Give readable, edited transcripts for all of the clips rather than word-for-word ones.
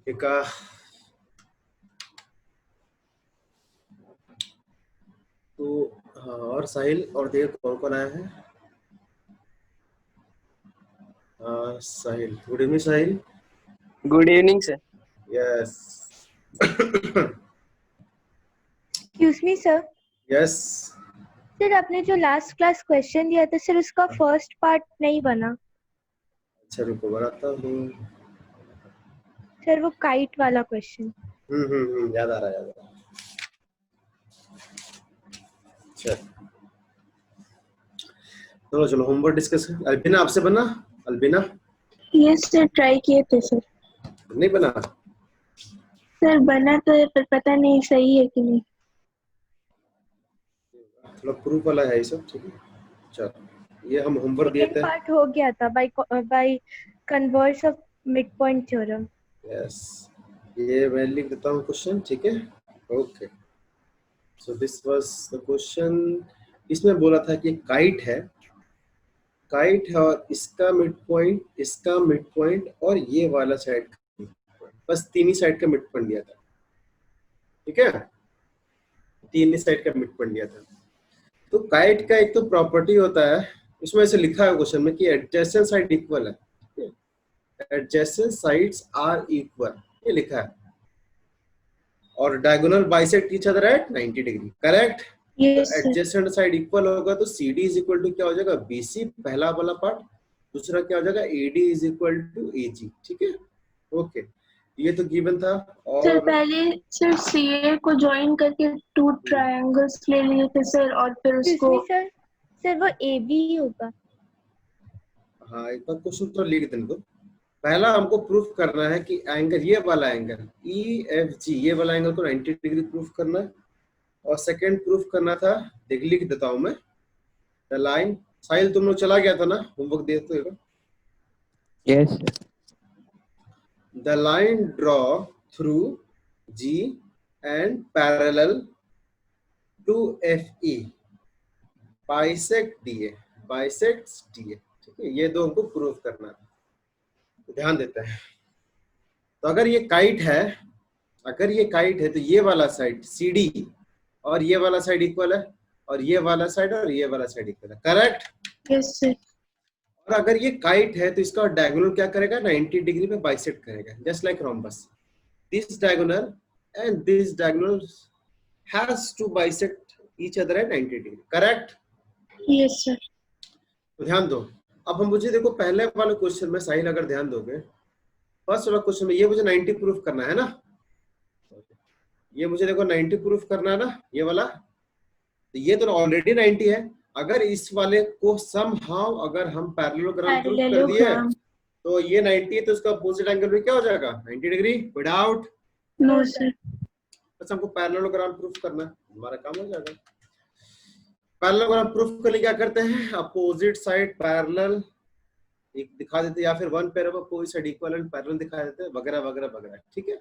एक तो हाँ, और साहिल और देव कौन कौन आया है? Sahil, good evening Sahil. Good evening sir. Yes. Excuse me sir. Yes. Sir आपने जो लास्ट क्लास क्वेश्चन दिया था सर उसका फर्स्ट पार्ट नहीं बना। अच्छा रुको बनाता हूँ। सर वो काइट वाला क्वेश्चन। याद आ रहा है, याद आ रहा है। चल चलो चलो होमवर्क डिस्कस। अल्बिना आपसे बना? अल्बिना यस सर, ट्राई किए थे सर। नहीं बना? सर बना तो है पर पता नहीं सही है कि नहीं। थोड़ा प्रूफ वाला है ये सब, ठीक है। चलो ये हम होमवर्क दिए सेकंड थे। पार्ट हो गया था bye converse of mid point theorem. Yes, ये मैं लिख देता हूँ क्वेश्चन, ठीक है। Okay, so this was the question. इसमें बोला था कि काइट है, काइट है और इसका मिड पॉइंट, इसका मिड पॉइंट और ये वाला साइड का mid point। बस तीन ही साइड का मिड पॉइंट दिया था, ठीक है। तीन ही साइड का मिड पॉइंट दिया था। तो काइट का एक तो प्रॉपर्टी होता है, इसमें ऐसे लिखा है क्वेश्चन में कि एडजेसेंट साइड इक्वल है, एडजेसेंट साइड्स आर इक्वल, ये लिखा है। और diagonal bisect each other at 90 degree, correct. Yes sir. Adjacent side equal होगा तो CD इज इक्वल टू क्या हो जाएगा, BC पहला वाला पार्ट, दूसरा क्या हो जाएगा AD is equal to AG, ठीक है। ओके, ये तो गिवन था। सर और पहले सर CA को ज्वाइन करके 2 ट्रायंगल्स ले लिए थे सर और फिर उसको सर वो AB ही होगा। हाँ, एक बार क्वेश्चन तो लिख देने दो। पहला हमको प्रूफ करना है कि एंगल, ये वाला एंगल EFG, ये वाला एंगल को 90 डिग्री प्रूफ करना है। और सेकंड प्रूफ करना था, देख लिख देता हूं मैं, द लाइन। साहिल तुम लोग चला गया था ना, होमवर्क दिए थे। Yes sir. The line draw through G and parallel to FE bisect DA, bisects DA, ठीक है। ये दो हमको प्रूफ करना है, तो ध्यान देते हैं। तो अगर ये काइट है, अगर ये काइट है तो ये वाला साइड CD और ये वाला साइड इक्वल है, और ये वाला साइड और ये वाला साइड इक्वल है, करेक्ट। Yes sir. और अगर ये काइट है तो इसका डायगोनल क्या करेगा, 90 डिग्री पे बाइसेक्ट करेगा, just like rhombus. This diagonal and this diagonal has to bisect each other at 90 degree, correct. Yes sir. तो ध्यान दो। अब हम मुझे देखो पहले वाले क्वेश्चन में साहिल अगर ध्यान दोगे, फर्स्ट वाला क्वेश्चन में ये मुझे 90 प्रूफ करना है ना, ये मुझे देखो 90 प्रूफ करना है ना, ये वाला। तो ये तो ऑलरेडी 90 है। अगर इस वाले को समहाउ अगर हम पैरेललोग्राम प्रूफ कर दिए तो ये 90 है, तो उसका अपोजिट एंगल भी क्या हो जाएगा, 90 डिग्री विदाउट। No sir. बस हमको पैरेललोग्राम प्रूफ करना है, हमारा काम हो जाएगा। पैरेललोग्राम प्रूफ के लिए क्या करते हैं, अपोजिट साइड पैरेलल एक दिखा देते, या फिर one pair of opposite side equal and parallel दिखा देते, वगैरह वगैरह वगैरह, ठीक है,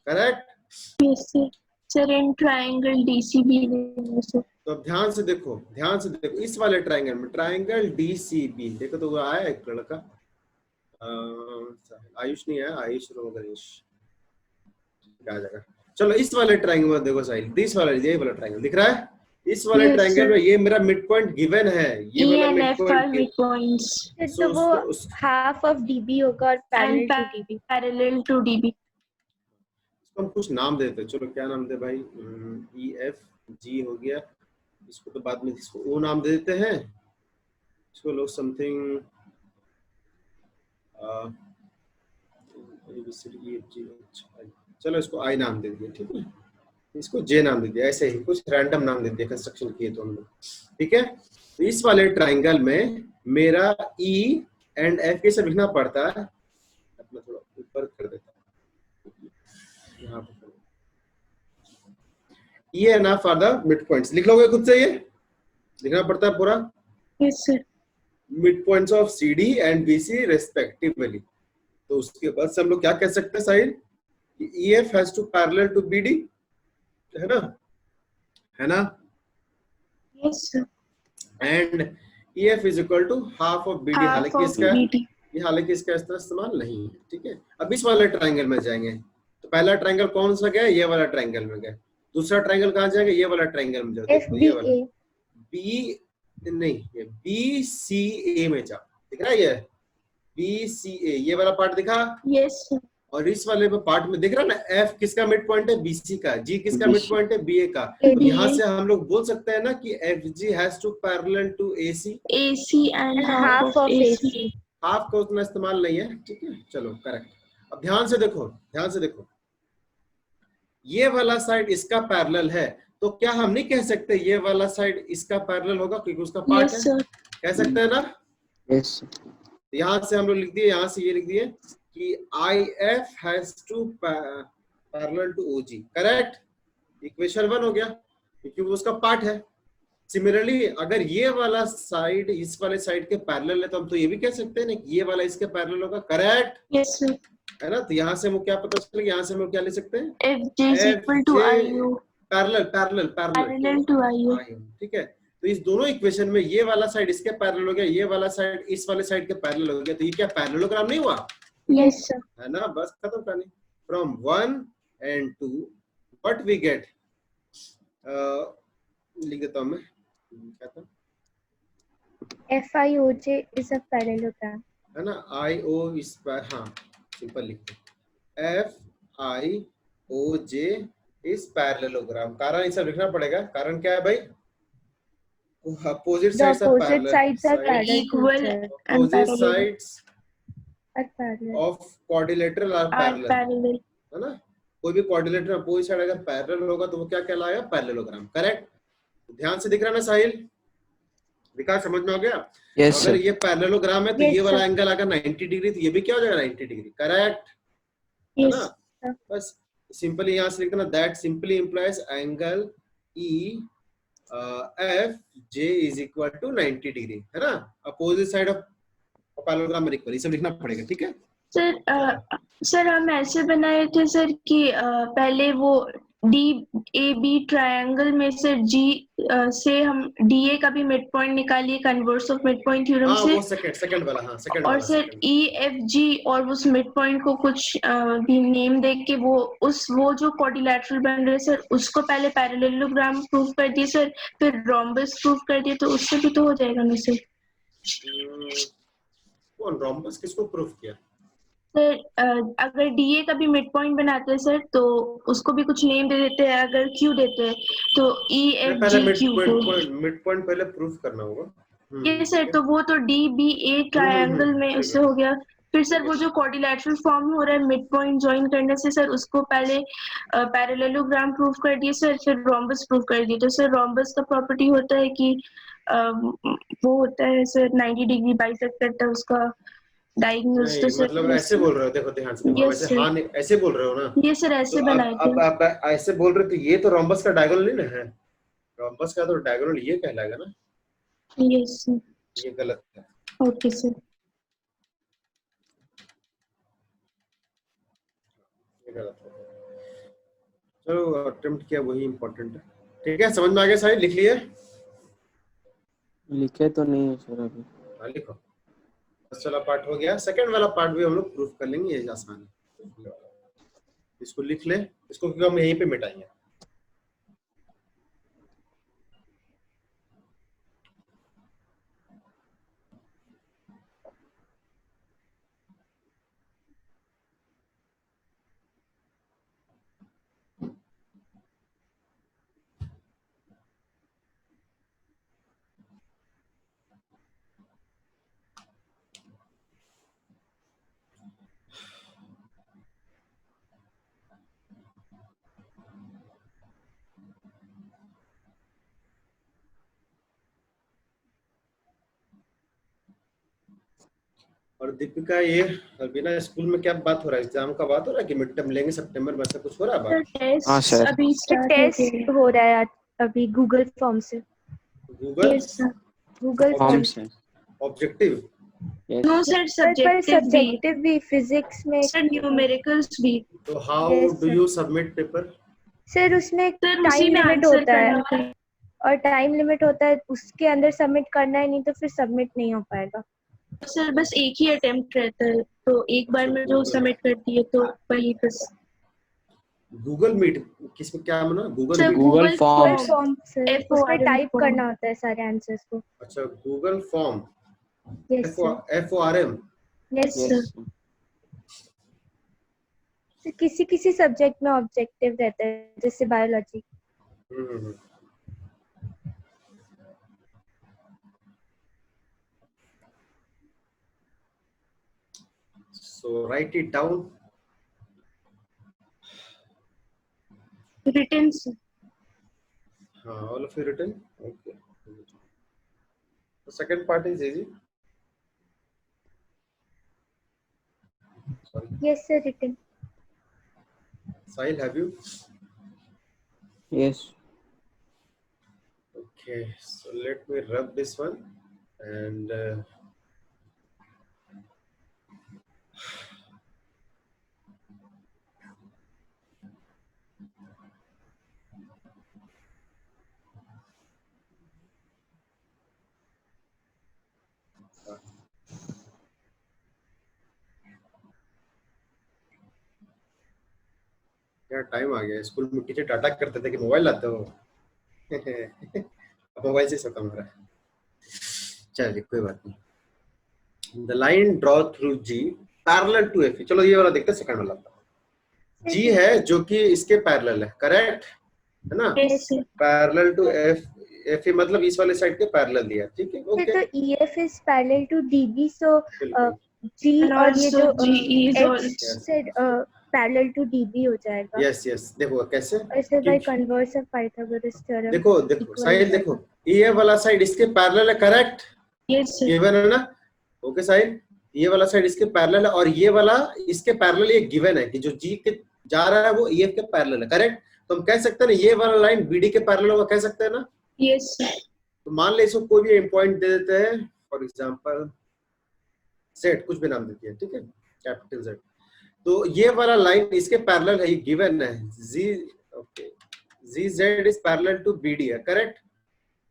correct. Yes sir. Sir in triangle DCB लेंगे सर। तो अब ध्यान से देखो, ध्यान से देखो, इस वाले ट्रायंगल में ट्रायंगल DCB देखो, तो वो आया एक लड़का, आयुष नहीं है, आयुष रो गणेश आ जाएगा। चलो इस वाले ट्रायंगल में देखो साहिल, दिस वाला, ये वाला ट्रायंगल दिख रहा है। इस वाले Yes, ट्रायंगल sir. में ये मेरा मिड पॉइंट गिवन है, ये वाला mid ENF are point, midpoints तो वो हाफ ऑफ DB होगा और and parallel to DB। parallel to DB. इसको हम कुछ नाम देते हैं, चलो क्या नाम दे भाई, EFG हो गया, इसको तो बाद में इसको O नाम दे देते हैं, इसको लो समथिंग चलो इसको I नाम दे दिया, ठीक है। इसको J नाम दे दिया, ऐसे ही कुछ रैंडम नाम दे दिया, कंस्ट्रक्शन किए तो हम लोग, ठीक है। तो इस वाले ट्रायंगल में मेरा E एंड F कैसे लिखना पड़ता है, अपना थोड़ा ऊपर कर देता हूँ, यहाँ पर E and F are the mid points, लिख लोगे खुद से, ये लिखना पड़ता है पूरा, Yes, sir. Mid points of CD and BC respectively. तो उसके बाद से हम लोग क्या कह सकते हैं Sahil, EF has to parallel to BD, है ना, है ना। Yes, sir. And EF is equal to half of BD, Half of BD. हालांकि इसका इस्तेमाल नहीं है, ठीक है। अब इस वाले ट्रायंगल में जाएंगे, तो पहला ट्रायंगल कौन सा गया, ये वाला ट्रायंगल में गया। दूसरा ट्रायंगल कहाँ जाएगा, ये वाला ट्रायंगल में जाओ, देखो ये वाला FBA बी नहीं, ये BCA में जाओ, दिख रहा है ये BCA, ये वाला पार्ट दिखा। Yes sir. और इस वाले पार्ट में दिख रहा है ना, F किसका मिड पॉइंट है, BC का, G किसका मिड BC पॉइंट है, BA का। AB तो यहाँ से हम लोग बोल सकते हैं ना कि FG has to parallel to AC, AC and and half half of of AC. AC. Half का उतना इस्तेमाल नहीं है, ठीक है, चलो करेक्ट। अब ध्यान से देखो, ध्यान से देखो, ये वाला साइड इसका पैरेलल है, तो क्या हम नहीं कह सकते ये वाला साइड इसका पैरेलल होगा, क्योंकि उसका पार्ट Yes है, sir. कह सकते हैं ना। yes यहाँ से हम लोग लिख दिए, यहाँ से ये लिख दिए कि IF has to parallel to OG, correct. Equation 1 हो गया, क्योंकि वो उसका पार्ट है। सिमिलरली अगर ये वाला साइड इस वाले साइड के पैरेलल है, तो हम तो ये भी कह सकते हैं ना कि ये वाला इसके पैरेलल होगा, करेक्ट Yes sir. है ना। तो यहाँ से हम क्या पता चलेगा, यहाँ से हम क्या लिख सकते हैं, FJ is equal to IU. Parallel parallel Parallel to IU. ठीक है। तो इस दोनों इक्वेशन में ये वाला साइड इसके पैरेलल हो गया, ये वाला साइड इस वाले साइड के पैरेलल हो गया, तो ये क्या पैरेललोग्राम नहीं हुआ, Yes sir. है ना। बस खत्म कहानी। From 1 and 2 what we get, लिख देता हूं मैं, क्या था, FIOJ is a parallelogram. है ना, IO इस पर, हाँ सिंपल लिखते हैं, FIOJ इस पैरेललोग्राम। कारण ये सब लिखना पड़ेगा, कारण क्या है भाई, opposite The sides are opposite parallel, sides are parallel to Equal each other. and opposite parallel. sides Are parallel. of quadrilateral are Are parallel, parallel. है ना। कोई भी क्वाड्रिलेटरल अपोजिट साइड अगर पैरेलल होगा तो वो क्या कहलाएगा, पैरेललोग्राम, करेक्ट। ध्यान से दिख रहा है ना साहिल, विकास समझ में आ गया। yes अगर sir ये पैरेललोग्राम है तो Yes, ये वाला sir. एंगल अगर 90 डिग्री, तो ये भी क्या हो जाएगा 90 डिग्री, करेक्ट है Yes. ना। sir. बस सिंपली यहाँ से लिख देना, that simply implies angle EFJ is equal to 90 degree, है ना। अपोजिट साइड ऑफ पैरेललोग्राम में इक्वल, ये सब लिखना पड़ेगा, ठीक है। सर हम ऐसे बनाए थे सर कि पहले वो DAB ट्रायंगल में से G से हम DA का भी मिड पॉइंट निकालिए converse of mid point theorem हाँ से, वो सेकंड वाला, हाँ सेकंड और वाला, सर second। EFG और उस मिड पॉइंट को कुछ भी नेम दे के वो जो क्वाड्रिलेटरल बन रहे सर उसको पहले पैरेललोग्राम प्रूव कर दिए सर, फिर रोम्बस प्रूव कर दिए, तो उससे भी तो हो जाएगा ना सर। कौन रोम्बस किसको प्रूफ किया, सर अगर DA का भी मिड पॉइंट बनाते हैं सर तो उसको भी कुछ नेम दे देते हैं, अगर Q देते हैं तो पहले EFG Q को, मिड पॉइंट पहले प्रूफ करना होगा। ये सर तो वो तो DBA ट्रायंगल में उससे हो गया। फिर सर वो जो क्वाड्रिलेटरल फॉर्म हो रहा है मिड पॉइंट ज्वाइन करने से सर, उसको पहले पैरेललोग्राम प्रूफ कर दिए सर, फिर रोम्बस प्रूफ कर दिए। तो सर रोम्बस का प्रॉपर्टी होता है कि वो होता है सर 90 डिग्री बाइसेक्ट करता है उसका डायगोनल्स। तो सर मतलब ऐसे बोल रहे हो, देखो ध्यान से, Yes, वैसे sir. हाँ नहीं, ऐसे बोल रहे हो ना, ये सर ऐसे तो बनाए थे। अब आप ऐसे बोल रहे हो, तो ये तो रोम्बस का डायगोनल नहीं ना है, रोम्बस का तो डायगोनल ये कहलाएगा ना, यस सर। ये गलत है। Okay sir. ये गलत है, चलो अटेम्प्ट किया वही इम्पोर्टेंट है, ठीक है। समझ में आ गया साहिल, लिख लिए, लिखे तो नहीं है सर अभी। हाँ लिखो। फर्स्ट वाला पार्ट हो गया, सेकंड वाला पार्ट भी हम लोग प्रूफ कर लेंगे, ये आसान है। इसको लिख ले, इसको क्योंकि हम यहीं पे मिटाएंगे। और दीपिका, ये बिना स्कूल में क्या बात हो रहा है, एग्जाम का बात हो रहा है कि मिड टर्म लेंगे सितंबर में, ऐसा कुछ हो रहा है बात? हाँ, टेस्ट सर। अभी स्टार्ट टेस्ट हो रहा है अभी गूगल फॉर्म से, गूगल गूगल फॉर्म फॉर्म से ऑब्जेक्टिव, yes नो सर पर सब्जेक्टिव भी सब्जेक्टिव भी फिजिक्स में सर, न्यूमेरिकल्स भी तो how Yes, do sir. You submit paper? Sir उसमें सर, टाइम उसी में लिमिट आंसर होता है, करना है। और टाइम लिमिट होता है उसके अंदर सबमिट करना है, नहीं तो फिर सबमिट नहीं हो पाएगा। सर बस एक ही अटेम्प्ट रहता है, तो एक बार में जो सबमिट करती है तो वही बस। गूगल मीट किसमें क्या बना? Google sir meet. Google Google Forms. Form sir, FORM उसमें टाइप form. करना होता है सारे आंसर्स को। अच्छा, Google form, yes sir, FORM। Yes Yes, sir. sir. किसी किसी सब्जेक्ट में ऑब्जेक्टिव रहता है, जैसे biology. So write it down. Written, sir. All of you written. Okay. The second part is easy. Sorry. Yes sir, written. Sahil, have you? Yes. Okay. So let me rub this one and यार time आ गया। School में teacher डांटा करते थे कि mobile लाते हो। अब mobile से सब काम हो रहा है। चलिए कोई बात नहीं। The line draw through G parallel to F. चलो ये वाला देखते हैं, सेकंड वाला। जी है जो कि इसके पैरेलल है, करेक्ट है ना? Yes, sir. Parallel to F, F मतलब इस वाले साइड के पैरेलल दिया, ठीक है? ओके, तो EF is parallel to DB, so बिल्कुल। G And और ये also जो GE is H also. से parallel to DB हो जाएगा। यस यस, देखो कैसे, ऐसे by क्योंकि converse of Pythagoras theorem देखो देखो equal साहिल, हो देखो जाएगा। ये वाला साइड इसके पैरेलल है, करेक्ट? Yes, sir. गिवन है ना? ओके साहिल, ये वाला साइड इसके पैरेलल है और ये वाला इसके पैरेलल ये गिवन है कि जो जी के जा रहा है वो EF के पैरेलल है, करेक्ट? तो हम कह सकते हैं ना ये वाला लाइन BD के पैरेलल होगा, कह सकते हैं ना? Yes, sir. तो मान ले इसको कोई भी पॉइंट दे देते हैं, फॉर एग्जांपल Z, कुछ भी नाम देते हैं, ठीक है? Capital Z। तो ये वाला लाइन इसके पैरेलल है, ये गिवन है Z, okay, ZZ is parallel to BD है, करेक्ट?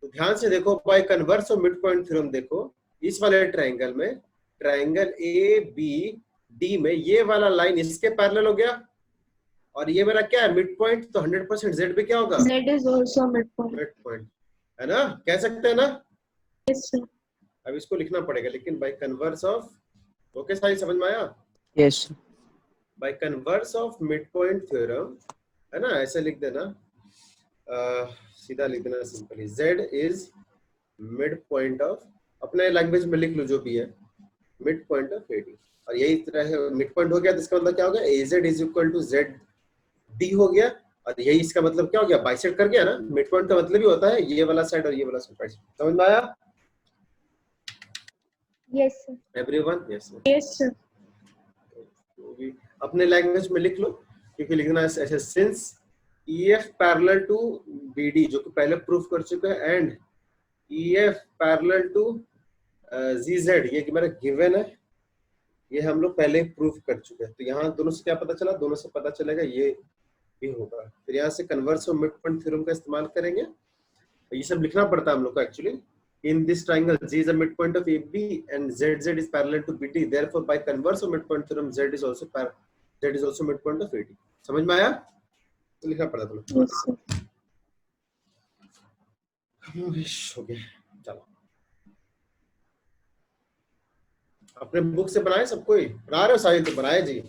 तो ध्यान से देखो, by converse of mid point theorem देखो इस वाले ट्रायंगल में, ट्रायंगल ABD में ये वाला लाइन इसके पैरेलल हो गया और ये मेरा क्या है, मिड पॉइंट। तो 100% Z पे क्या होगा? Z is also midpoint. Mid point, है ना? कह सकते हैं ना? Yes, sir. अब इसको लिखना पड़ेगा लेकिन बाय कन्वर्स ऑफ, ओके साहिल, समझ में आया? Yes. Bye converse of mid point theorem, है ना? ऐसे लिख देना, सीधा लिख देना simply, Z is mid point of, अपने लैंग्वेज में लिख लो जो भी है, मिड पॉइंट ऑफ AD। और यही तरह है, मिड पॉइंट हो गया तो इसका मतलब क्या हो गया, AZ is equal to ZD हो गया। और यही इसका मतलब क्या हो गया, बाइसेक्ट कर गया ना? मिड पॉइंट का मतलब ही होता है ये वाला साइड और ये वाला साइड बाइसेक्ट। समझ में आया Yes sir. Everyone? Yes. Yes, sir. तो भी अपने लैंग्वेज में लिख लो, क्योंकि लिखना है ऐसे, since EF parallel to BD जो कि पहले प्रूफ कर चुके हैं, and EF parallel to ZZ, ये कि मेरा गिवन है, ये हम लोग पहले प्रूफ कर चुके हैं। तो यहाँ दोनों से क्या पता चला, दोनों से पता चलेगा ये भी होगा। फिर यहाँ से converse of mid point theorem का इस्तेमाल करेंगे। ये सब लिखना पड़ता है हम लोग को actually. In this triangle, G is a midpoint of AB and ZZ is parallel to BD. Therefore, by converse of midpoint theorem, Z is also midpoint of AD. समझ में आया? तो लिखना पड़ा था। Yes, sir. हो गया, चलो। अपने बुक से बनाए सब कोई? बना रहे हो साहिल? तो बनाए जी,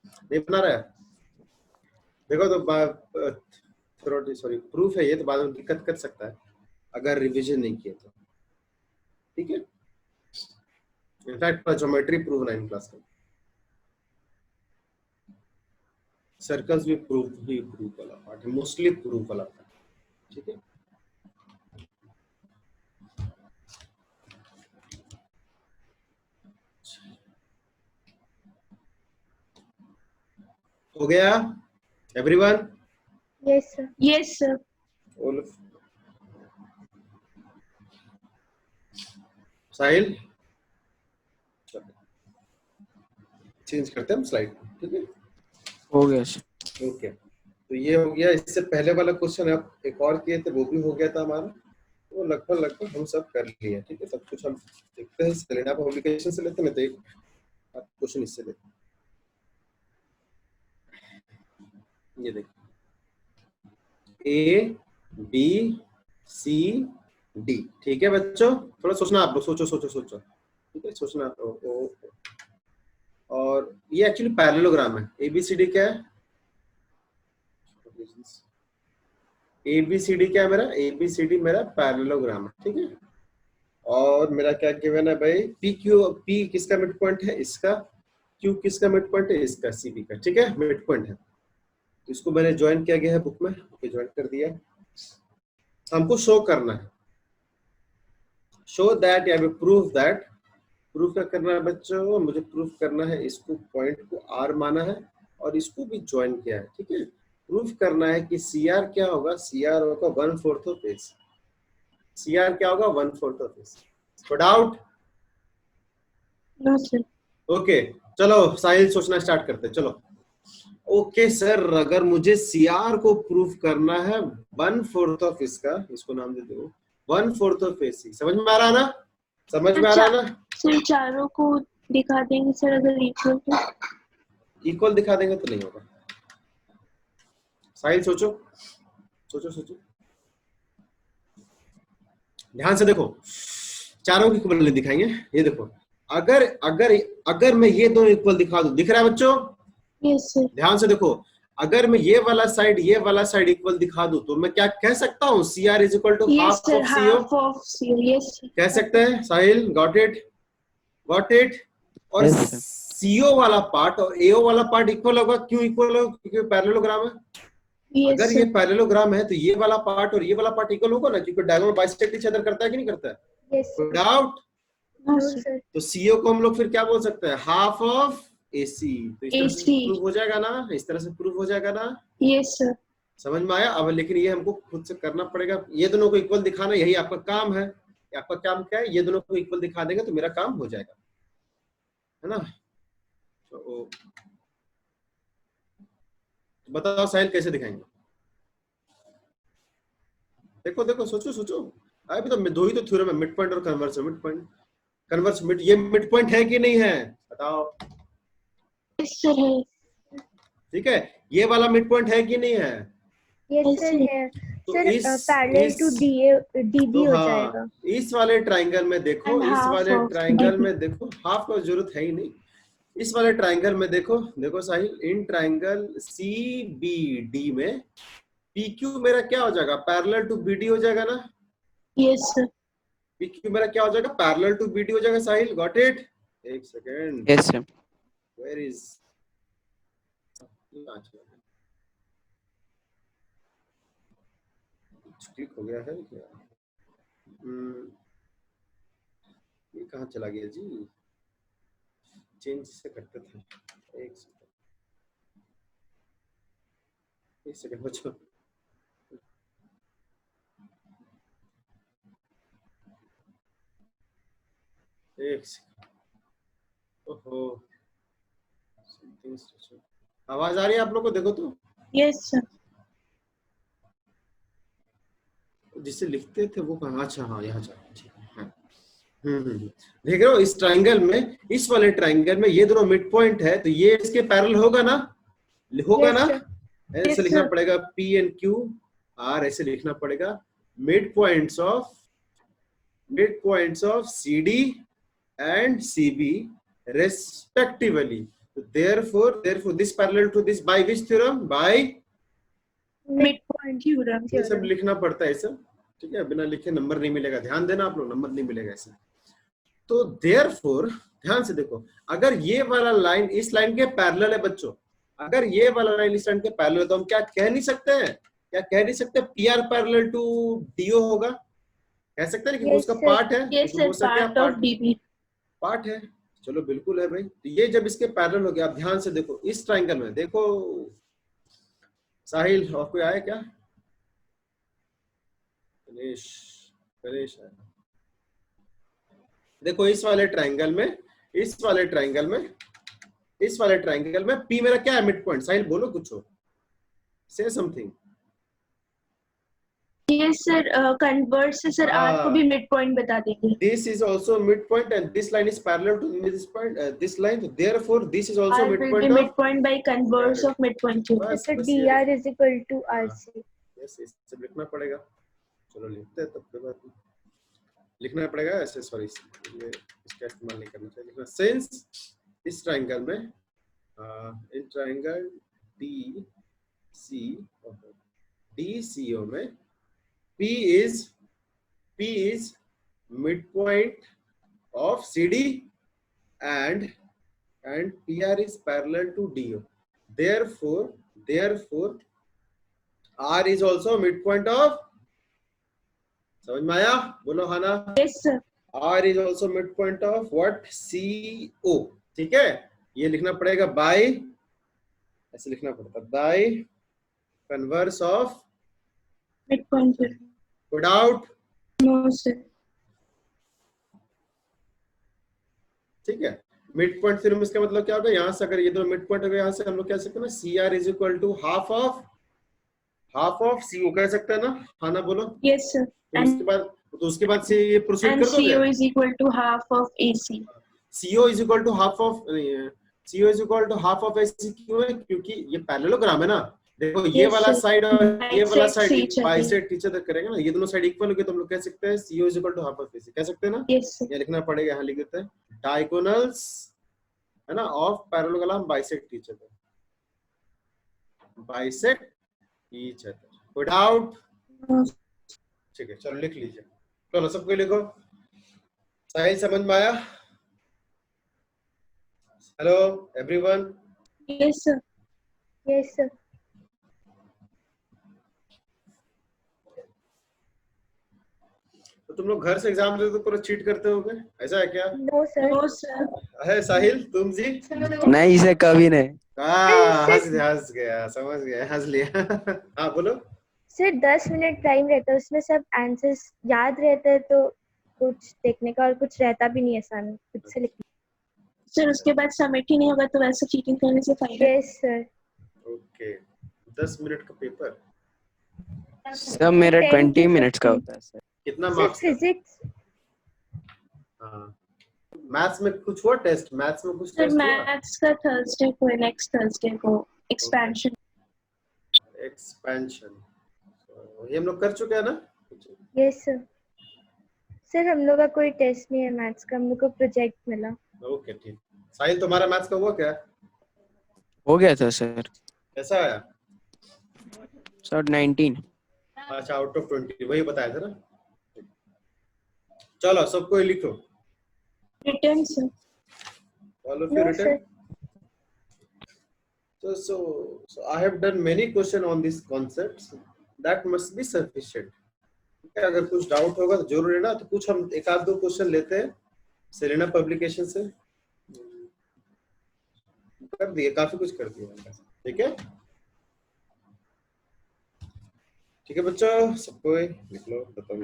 नहीं बना रहा है? देखो तो सॉरी प्रूफ है ये, तो बाद में दिक्कत कर सकता है अगर रिवीजन नहीं किया तो, ठीक है? इनफैक्ट ज्योमेट्री प्रूव 9 क्लास का, सर्कल्स भी प्रूफ वाला पार्ट है, मोस्टली प्रूफ वाला पार्ट, ठीक है? हो गया everyone? Yes sir. Yes, sir. All Sahil, change करते हैं हम स्लाइड, ठीक है? हो गया sir. ओके, तो ये हो गया। इससे पहले वाला क्वेश्चन आप एक और किए थे, वो भी हो गया था हमारा, वो लगभग हम सब कर लिए, ठीक है? सब कुछ हम देखते हैं, इससे लेना आप पब्लिकेशन से लेते हैं, तो एक क्वेश्चन इससे लेते हैं। ये देखो A B C D, ठीक है बच्चों, थोड़ा सोचना आप लोग, सोचो सोचो सोचो, ठीक है सोचना। और ये एक्चुअली पैरेललोग्राम है। ABCD क्या है? ABCD क्या है मेरा? ABCD मेरा पैरेललोग्राम है, ठीक है। और मेरा क्या गिवन है भाई? P किसका मिड पॉइंट है? इसका। Q किसका मिड पॉइंट है? इसका, CB का, ठीक है, मिड पॉइंट है। तो इसको मैंने ज्वाइन किया गया है बुक में, ओके ज्वाइन कर दिया। हमको शो करना है, शो दैट या प्रूफ दैट, प्रूफ क्या करना है बच्चों? मुझे प्रूफ करना है, इसको पॉइंट को R माना है और इसको भी ज्वाइन किया है, ठीक है। प्रूफ करना है कि CR क्या होगा? CR होगा 1/4 ऑफ एस। CR क्या होगा? 1/4 of S. Doubt? No sir. Okay चलो साहिल सोचना स्टार्ट करते, चलो। ओके सर, अगर मुझे CR को प्रूफ करना है 1/4 ऑफ इसका, इसको नाम दे दो 1/4 ऑफ AC, समझ में आ रहा ना? समझ में आ रहा ना? सर चारों को दिखा देंगे सर, अगर इक्वल तो। इक्वल दिखा देंगे तो नहीं होगा। साहिल सोचो सोचो सोचो, ध्यान से देखो, चारों की इक्वल दिखाएंगे। ये देखो, अगर अगर अगर मैं ये दोनों इक्वल दिखा दूं, दिख रहा है बच्चों? Yes sir. ध्यान से देखो, अगर मैं ये वाला साइड इक्वल दिखा दूं तो मैं क्या कह सकता हूं? CR is equal to yes half sir, of CO। Half of CO। Yes कह सकते हैं Sahil? Got it? Got it? और Yes, sir. CO वाला पार्ट और AO वाला पार्ट इक्वल होगा। क्यों इक्वल होगा? क्योंकि पैरेललोग्राम है। अगर ये पैरेललोग्राम है तो ये वाला पार्ट और ये वाला पार्ट इक्वल होगा ना, क्योंकि डायगोनल बाइसेक्ट ईच अदर करता है कि नहीं करता है? Yes. डाउट? No, sir. तो CO को हम लोग फिर क्या बोल सकते हैं? Half of AC। तो इस तरह से AC। प्रूफ हो जाएगा ना, इस तरह से प्रूफ हो जाएगा ना। Yes sir. समझ में आया? अब लेकिन ये हमको खुद से करना पड़ेगा, ये दोनों को इक्वल दिखाना, यही आपका काम है। आपका काम क्या है? ये दोनों को इक्वल दिखा देंगे तो मेरा काम हो जाएगा, है ना? तो बताओ साहिल कैसे दिखाएंगे? देखो देखो, सोचो सोचो। अभी तो दो ही तो थ्योरम है, मिड पॉइंट और converse. Mid point converse mid, ये मिड पॉइंट है कि नहीं है? बताओ। यस सर है। ठीक है, ये वाला मिड पॉइंट है कि नहीं है? Yes, sir. है. तो Sir, इस parallel to DB तो हो हाँ, जाएगा. इस वाले ट्राइंगल में देखो, And इस half वाले of ट्राइंगल DB। में देखो, हाफ का जरूरत है ही नहीं। इस वाले ट्राइंगल में देखो, देखो साहिल, इन ट्राइंगल CBD में PQ मेरा क्या हो जाएगा? पैरेलल टू BD हो जाएगा ना? Yes sir. PQ मेरा क्या हो जाएगा? पैरेलल टू BD हो जाएगा। Sahil got it? एक second, Yes, sir. Where is, click हो गया है क्या? ये कहाँ चला गया जी? चेंज से करते थे। एक सेकंड बच्चों, एक सेकंड। ओहो, आवाज आ रही है आप लोग को? देखो तो, यस सर। जिसे लिखते थे वो कहाँ? अच्छा हाँ, यहाँ जा, ठीक है। हाँ। देख रहे हो, इस ट्राइंगल में, इस वाले ट्राइंगल में ये दोनों मिड पॉइंट है, तो ये इसके पैरेलल होगा ना? होगा Yes, ना? sir. ऐसे Yes, लिखना sir. पड़ेगा, P and Q R, ऐसे लिखना पड़ेगा। Mid points of CD and CB respectively. Therefore this parallel to this by which theorem? By Midpoint theorem। ये सब लिखना पड़ता है सब, ठीक है। बिना लिखे नंबर नहीं मिलेगा, ध्यान देना आप लोग, नंबर नहीं मिलेगा ऐसे। तो therefore ध्यान से देखो, अगर ये वाला लाइन इस लाइन के पैरेलल है बच्चों, अगर ये वाला लाइन इस लाइन के पैरेलल है, तो हम क्या कह नहीं सकते हैं? क्या कह नहीं सकते? PR पैरेलल टू DO होगा, कह सकते हैं, क्योंकि Yes, उसका sir. पार्ट है। Yes sir, part of DB। Part है, चलो बिल्कुल है भाई। तो ये जब इसके पैरेलल हो गया, आप ध्यान से देखो, इस ट्राइंगल में देखो साहिल, और कोई आया क्या? गणेश है। देखो इस वाले ट्राइंगल में P मेरा क्या है? Mid point. साहिल बोलो कुछ हो, से समथिंग। yes sir, convert से sir R को भी mid point बता देंगे. This is also midpoint and this line is parallel to this point, this line. Therefore, this is also R will midpoint be of. midpoint by converse of midpoint. बस So बस ये dr is equal to rc. Yes इसे लिखना पड़ेगा. चलो लिखते हैं, तब कोई बात नहीं. लिखना पड़ेगा ऐसे, सॉरी ये इसका इस्तेमाल नहीं करना चाहिए. लिखना सिंस इस ट्रायंगल में इन ट्रायंगल DCO में P is midpoint of CD and PR is parallel to DO. Therefore R is also midpoint of. समझ में आया? बोलो हाना. Yes sir. R is also midpoint of what? CO. ठीक है, ये लिखना पड़ेगा बाय, ऐसे लिखना पड़ता bye converse of Midpoint sir. Without. No sir. ठीक है, मिड पॉइंट थ्योरम इसका मतलब क्या होगा? यहाँ से अगर ये दोनों मिड पॉइंट हो गए, यहाँ से हम लोग कह सकते हैं ना CR is equal to half of CO कह सकते हैं ना. हाँ ना बोलो. Yes sir. तो उसके बाद से ये प्रोसीड And कर दोगे. CO is equal to half of AC. CO is equal to half of AC क्यों है? क्योंकि ये पैरेललोग्राम है ना. देखो ये Yes, वाला sir. साइड और ये वाला Bisect side each other. Bisect each other करेंगे ना. ये दोनों साइड इक्वल हो गए तो हम लोग कह सकते हैं CO is equal to half of AC कह सकते हैं ना. Yes sir. ये लिखना पड़ेगा, यहाँ लिख देते हैं डायगोनल्स है ना of parallelogram bisect each other without. ठीक है, चलो लिख लीजिए. चलो सबको लिखो. साहिल समझ में आया? Hello everyone. Yes sir. Yes sir. तो तुम लोग घर से एग्जाम देते तो पूरा चीट करते होगे, ऐसा है क्या? No sir. No sir. है साहिल, तुम जी? नहीं से कभी नहीं. हंस गया, समझ गया, हंस लिया. हाँ बोलो. सर 10 मिनट टाइम रहता है, उसमें सब आंसर्स याद रहते हैं तो कुछ देखने का और कुछ रहता भी नहीं है सामने, खुद से लिखना. सर उसके बाद सबमिट ही नहीं होगा तो वैसे चीटिंग करने से फायदा. Yes sir. ओके, 10 मिनट का पेपर. सब मेरा 20 मिनट्स का होता है सर. कितना सर मार्क्स? फिजिक्स. हाँ, मैथ्स में कुछ हुआ टेस्ट? मैथ्स में कुछ सर टेस्ट हुआ? मैथ्स का थर्सडे को, नेक्स्ट थर्सडे को एक्सपेंशन. ये हम लोग कर चुके हैं ना. Yes sir. सर हम लोग का कोई टेस्ट नहीं है मैथ्स का, हम लोग को प्रोजेक्ट मिला. ओके ठीक. साहिल तुम्हारा मैथ्स का हुआ क्या? हो गया था सर. कैसा आया? सर 19. अच्छा, आउट ऑफ 20 वही बताया था ना. चलो सबको लिखो. Return sir. All of you No written? sir. So I have done many question on these concepts. That must be sufficient. अगर कुछ डाउट होगा तो जरूर लेना. तो कुछ हम एक आध दो क्वेश्चन लेते हैं सेलेना पब्लिकेशन से. कर दिए, काफी कुछ कर दिया. ठीक है, ठीक है बच्चों, सबको लिख लो. बताओ.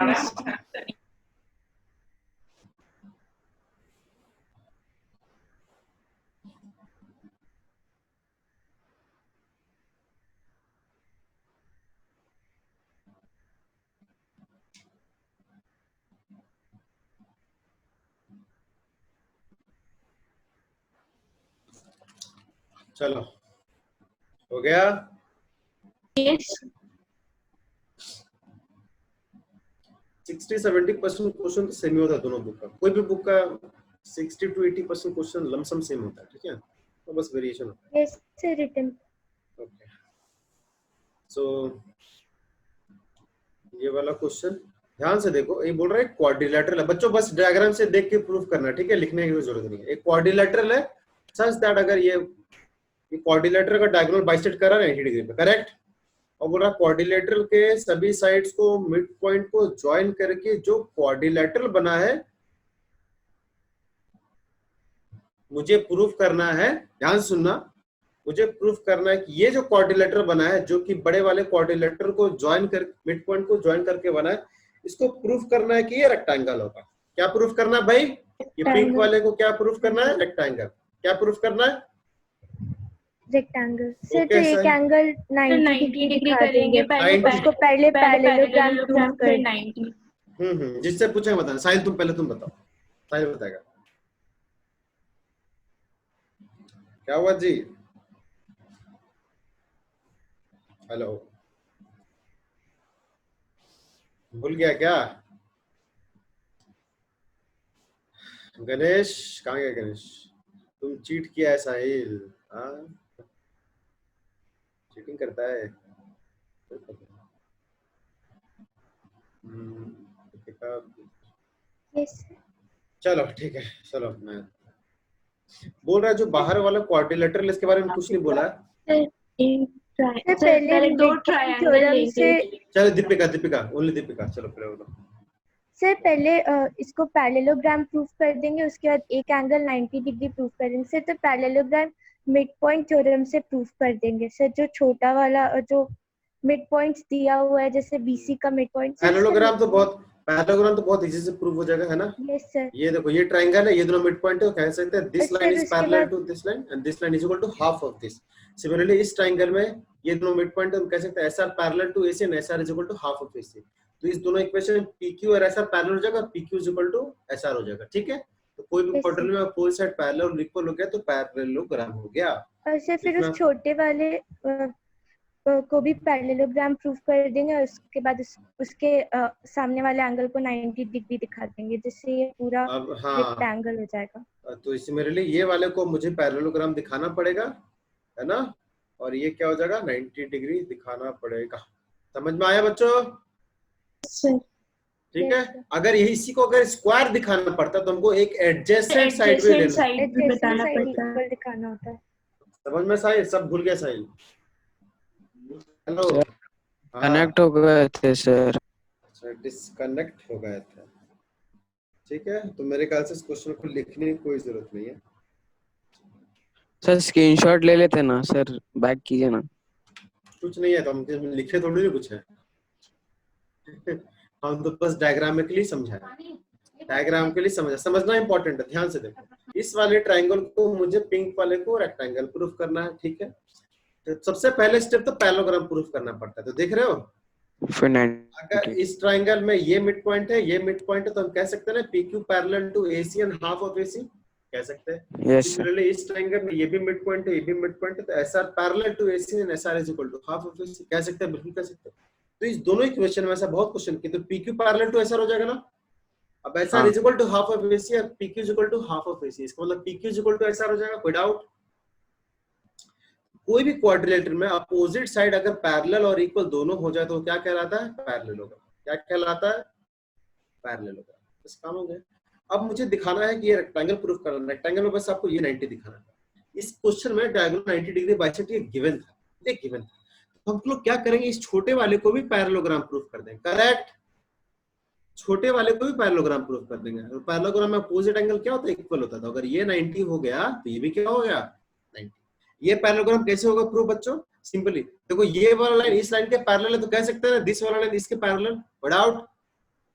चलो हो गया. यस. 60-70% क्वेश्चन तो सेम ही होता है दोनों बुक का. कोई भी बुक का 60 to 80% क्वेश्चन लमसम सेम होता है. ठीक है, तो बस वेरिएशन होता है. Yes sir. रिटन. ओके, सो ये वाला क्वेश्चन ध्यान से देखो. ये बोल रहा है क्वाड्रिलेटरल है. बच्चों बस डायग्राम से देख के प्रूफ करना. ठीक है, लिखने की जरूरत नहीं है. एक क्वाड्रिलेटरल है सच दैट अगर ये क्वाड्रिलेटरल का डायगोनल बाइसेक्ट कर रहा है 90 डिग्री पे, करेक्ट. और बोल रहा क्वाड्रिलेटरल के सभी साइड्स को मिड पॉइंट को ज्वाइन करके जो क्वाड्रिलेटरल बना है मुझे प्रूफ करना है. ध्यान से सुनना. मुझे प्रूफ करना है कि ये जो क्वाड्रिलेटरल बना है जो कि बड़े वाले क्वाड्रिलेटरल को ज्वाइन कर मिड पॉइंट को ज्वाइन करके बना है, इसको प्रूफ करना है कि ये रेक्टेंगल होगा. क्या प्रूफ करना है भाई? ये पिंक वाले को क्या प्रूफ करना है? रेक्टेंगल. क्या प्रूफ करना है? रेक्टेंगल सर, तो Okay, एक sir. एंगल 90 90 डिग्री डिग्री दिखा करेंगे देंगे, पहले उसको पहले पैरेललोग्राम प्रूफ पैरेललोग्राम कर फिर 90। जिससे पूछेगा बताना। साहिल तुम पहले तुम बताओ, साहिल बताएगा क्या हुआ जी। हेलो, भूल गया क्या? गणेश कहाँ गया गणेश? तुम चीट किया है साहिल, हाँ चीटिंग करता है। दीपिका, यस चलो ठीक है, चलो मैं बोल रहा है जो बाहर वाला क्वाड्रिलेटरल, इसके बारे में कुछ नहीं बोला है। सर, सर पहले दो मिड पॉइंट ट्रायंगल थ्योरम से लेंगे। चलो दीपिका, दीपिका ओनली दीपिका, चलो पहले बोलो। सर पहले इसको पैरेललोग्राम प्रूफ कर देंगे, उसके बाद एक एंगल 90 डिग्री प्रूफ कर देंगे सर। तो पैरेललोग्राम मिड पॉइंट थ्योरम से प्रूफ कर देंगे सर, जो छोटा वाला जो मिड पॉइंट्स दिया हुआ है, जैसे बीसी का मिड पॉइंट सर। पैरेललोग्राम तो बहुत इजी से प्रूव हो जाएगा, है ना? Yes sir. ये देखो, ये ट्रायंगल है, ये दोनों मिड पॉइंट है, कह सकते हैं दिस लाइन सर इज उसके पैरेलल बाद to this line and this line is equal to half of this. Similarly इस ट्रायंगल में ये दोनों मिड पॉइंट है, हम कह सकते हैं SR parallel to AC and SR is equal to half of AC. तो इस दोनों इक्वेशन में पीक्यू और एसआर पैरेलल हो जाएगा, PQ is equal to SR हो जाएगा, ठीक है? तो कोई भी Yes, क्वाड्रिल sir. में अपोजिट साइड पैरेलल और इक्वल हो गया तो पैरेललोग्राम हो गया। और सर फिर इतना उस छोटे वाले को भी पैरेललोग्राम प्रूफ कर देंगे, और उसके बाद उसके सामने वाले एंगल को 90 डिग्री दिखा देंगे, जिससे ये पूरा अब हाँ, रेक्टेंगल हो जाएगा। तो सिमिलरली ये वाले को मुझे पैरेललोग्राम दिखाना पड़ेगा, है ना? और ये क्या हो जाएगा, 90 डिग्री दिखाना पड़ेगा। समझ में आया बच्चों? ठीक Yes, है। sir. अगर यही इसी को अगर स्क्वायर दिखाना पड़ता तो हमको एक एडजेसेंट साइड भी एडजेसेंट लेना। साइड भी एडजेसेंट बताना साइड पड़ेगा। इक्वल दिखाना होता है। समझ में साहिल? सब भूल गया साहिल? हेलो, सर, हाँ कनेक्ट हो गए थे सर। अच्छा, डिस्कनेक्ट हो गया था, ठीक है। तो मेरे ख्याल से इस क्वेश्चन को लिखने की कोई जरूरत नहीं है। सर स्क्रीनशॉट ले लेते ना सर, बैक कीजिए ना। कुछ नहीं है तो हम लिखे थोड़ी नहीं कुछ है। हम तो बस डायग्रामिकली समझा है, डायग्राम के लिए समझना इंपॉर्टेंट है। ध्यान से देखो, इस वाले ट्रायंगल को मुझे पिंक वाले को रेक्टेंगल प्रूफ करना है, ठीक है? तो सबसे पहले स्टेप तो पैरेललोग्राम प्रूफ करना पड़ता है। तो देख रहे हो, फिर 90 अगर इस ट्रायंगल में ये मिड पॉइंट है, ये मिड पॉइंट है, तो हम कह सकते हैं ना PQ parallel to AC and half of AC, कह सकते हैं। Yes sir. सिमिलरली इस ट्रायंगल में ये भी मिड पॉइंट है, ये भी मिड पॉइंट है, तो SR parallel to AC and SR is equal to half of AC, कह सकते हैं, बिल्कुल कह सकते हैं। तो इस दोनों इक्वेशन में ऐसा बहुत क्वेश्चन किए, तो PQ पैरेलल टू SR हो जाएगा ना। अब SR is equal to half of AC और PQ is equal to half of AC, इसका मतलब PQ is equal to SR हो जाएगा, कोई डाउट? कोई भी क्वाड्रिलेटरल में अपोजिट साइड अगर पैरेलल और इक्वल दोनों हो जाए तो क्या कहलाता है? पैरेललोग्राम। क्या कहलाता है? पैरेललोग्राम। बस काम हो गया। अब मुझे दिखाना है कि ये रेक्टेंगल प्रूफ करना है। रेक्टेंगल में बस आपको ये 90 दिखाना है। इस क्वेश्चन में डायगोनल 90 डिग्री बाइसेक्ट ये गिवन था, ये गिवन था। तो हम लोग क्या करेंगे, इस छोटे वाले को भी पैरेललोग्राम प्रूफ कर देंगे। करेक्ट, छोटे वाले को भी पैरेललोग्राम प्रूफ कर देंगे। तो पैरेललोग्राम में अपोजिट एंगल क्या होता है? इक्वल होता था। अगर ये 90 हो गया तो ये भी क्या हो गया? 90। ये पैरेललोग्राम कैसे होगा प्रूफ बच्चों? सिंपली देखो, ये वाला लाइन इस लाइन के पैरेलल है तो कह सकते हैं ना दिस वाला लाइन इसके पैरेलल, विदाउट।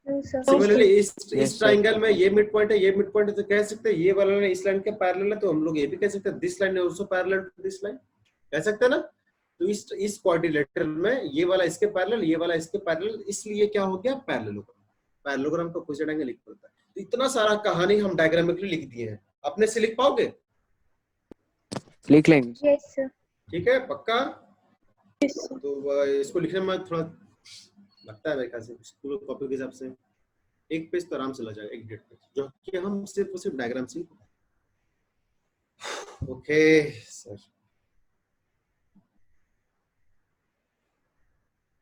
सिमिलरली इस ट्रायंगल में ये मिड पॉइंट है, ये मिड पॉइंट है, तो कह सकते हैं ये वाला लाइन इस लाइन के पैरेलल है, तो हम लोग ये भी कह सकते हैं this line is also parallel to this line, कह सकते हैं ना। तो इस क्वाड्रिलेटरल में ये वाला इसके पैरेलल, ये वाला इसके पैरेलल, इसलिए क्या हो गया? पैरेललोग्राम। पैरेललोग्राम का अपोजिट एंगल इक्वल होता है। तो इतना सारा कहानी हम डायग्रामिकली लिख दिए हैं, अपने से लिख पाओगे? लिख लेंगे। Yes sir. ठीक है, पक्का? तो इसको लिखने में थोड़ा लगता है मेरे ख्याल से, स्कूल कॉपी के हिसाब से एक पेज तो आराम से लग जाएगा, 1-1.5 पेज, जो कि हम सिर्फ डायग्राम से। ओके सर,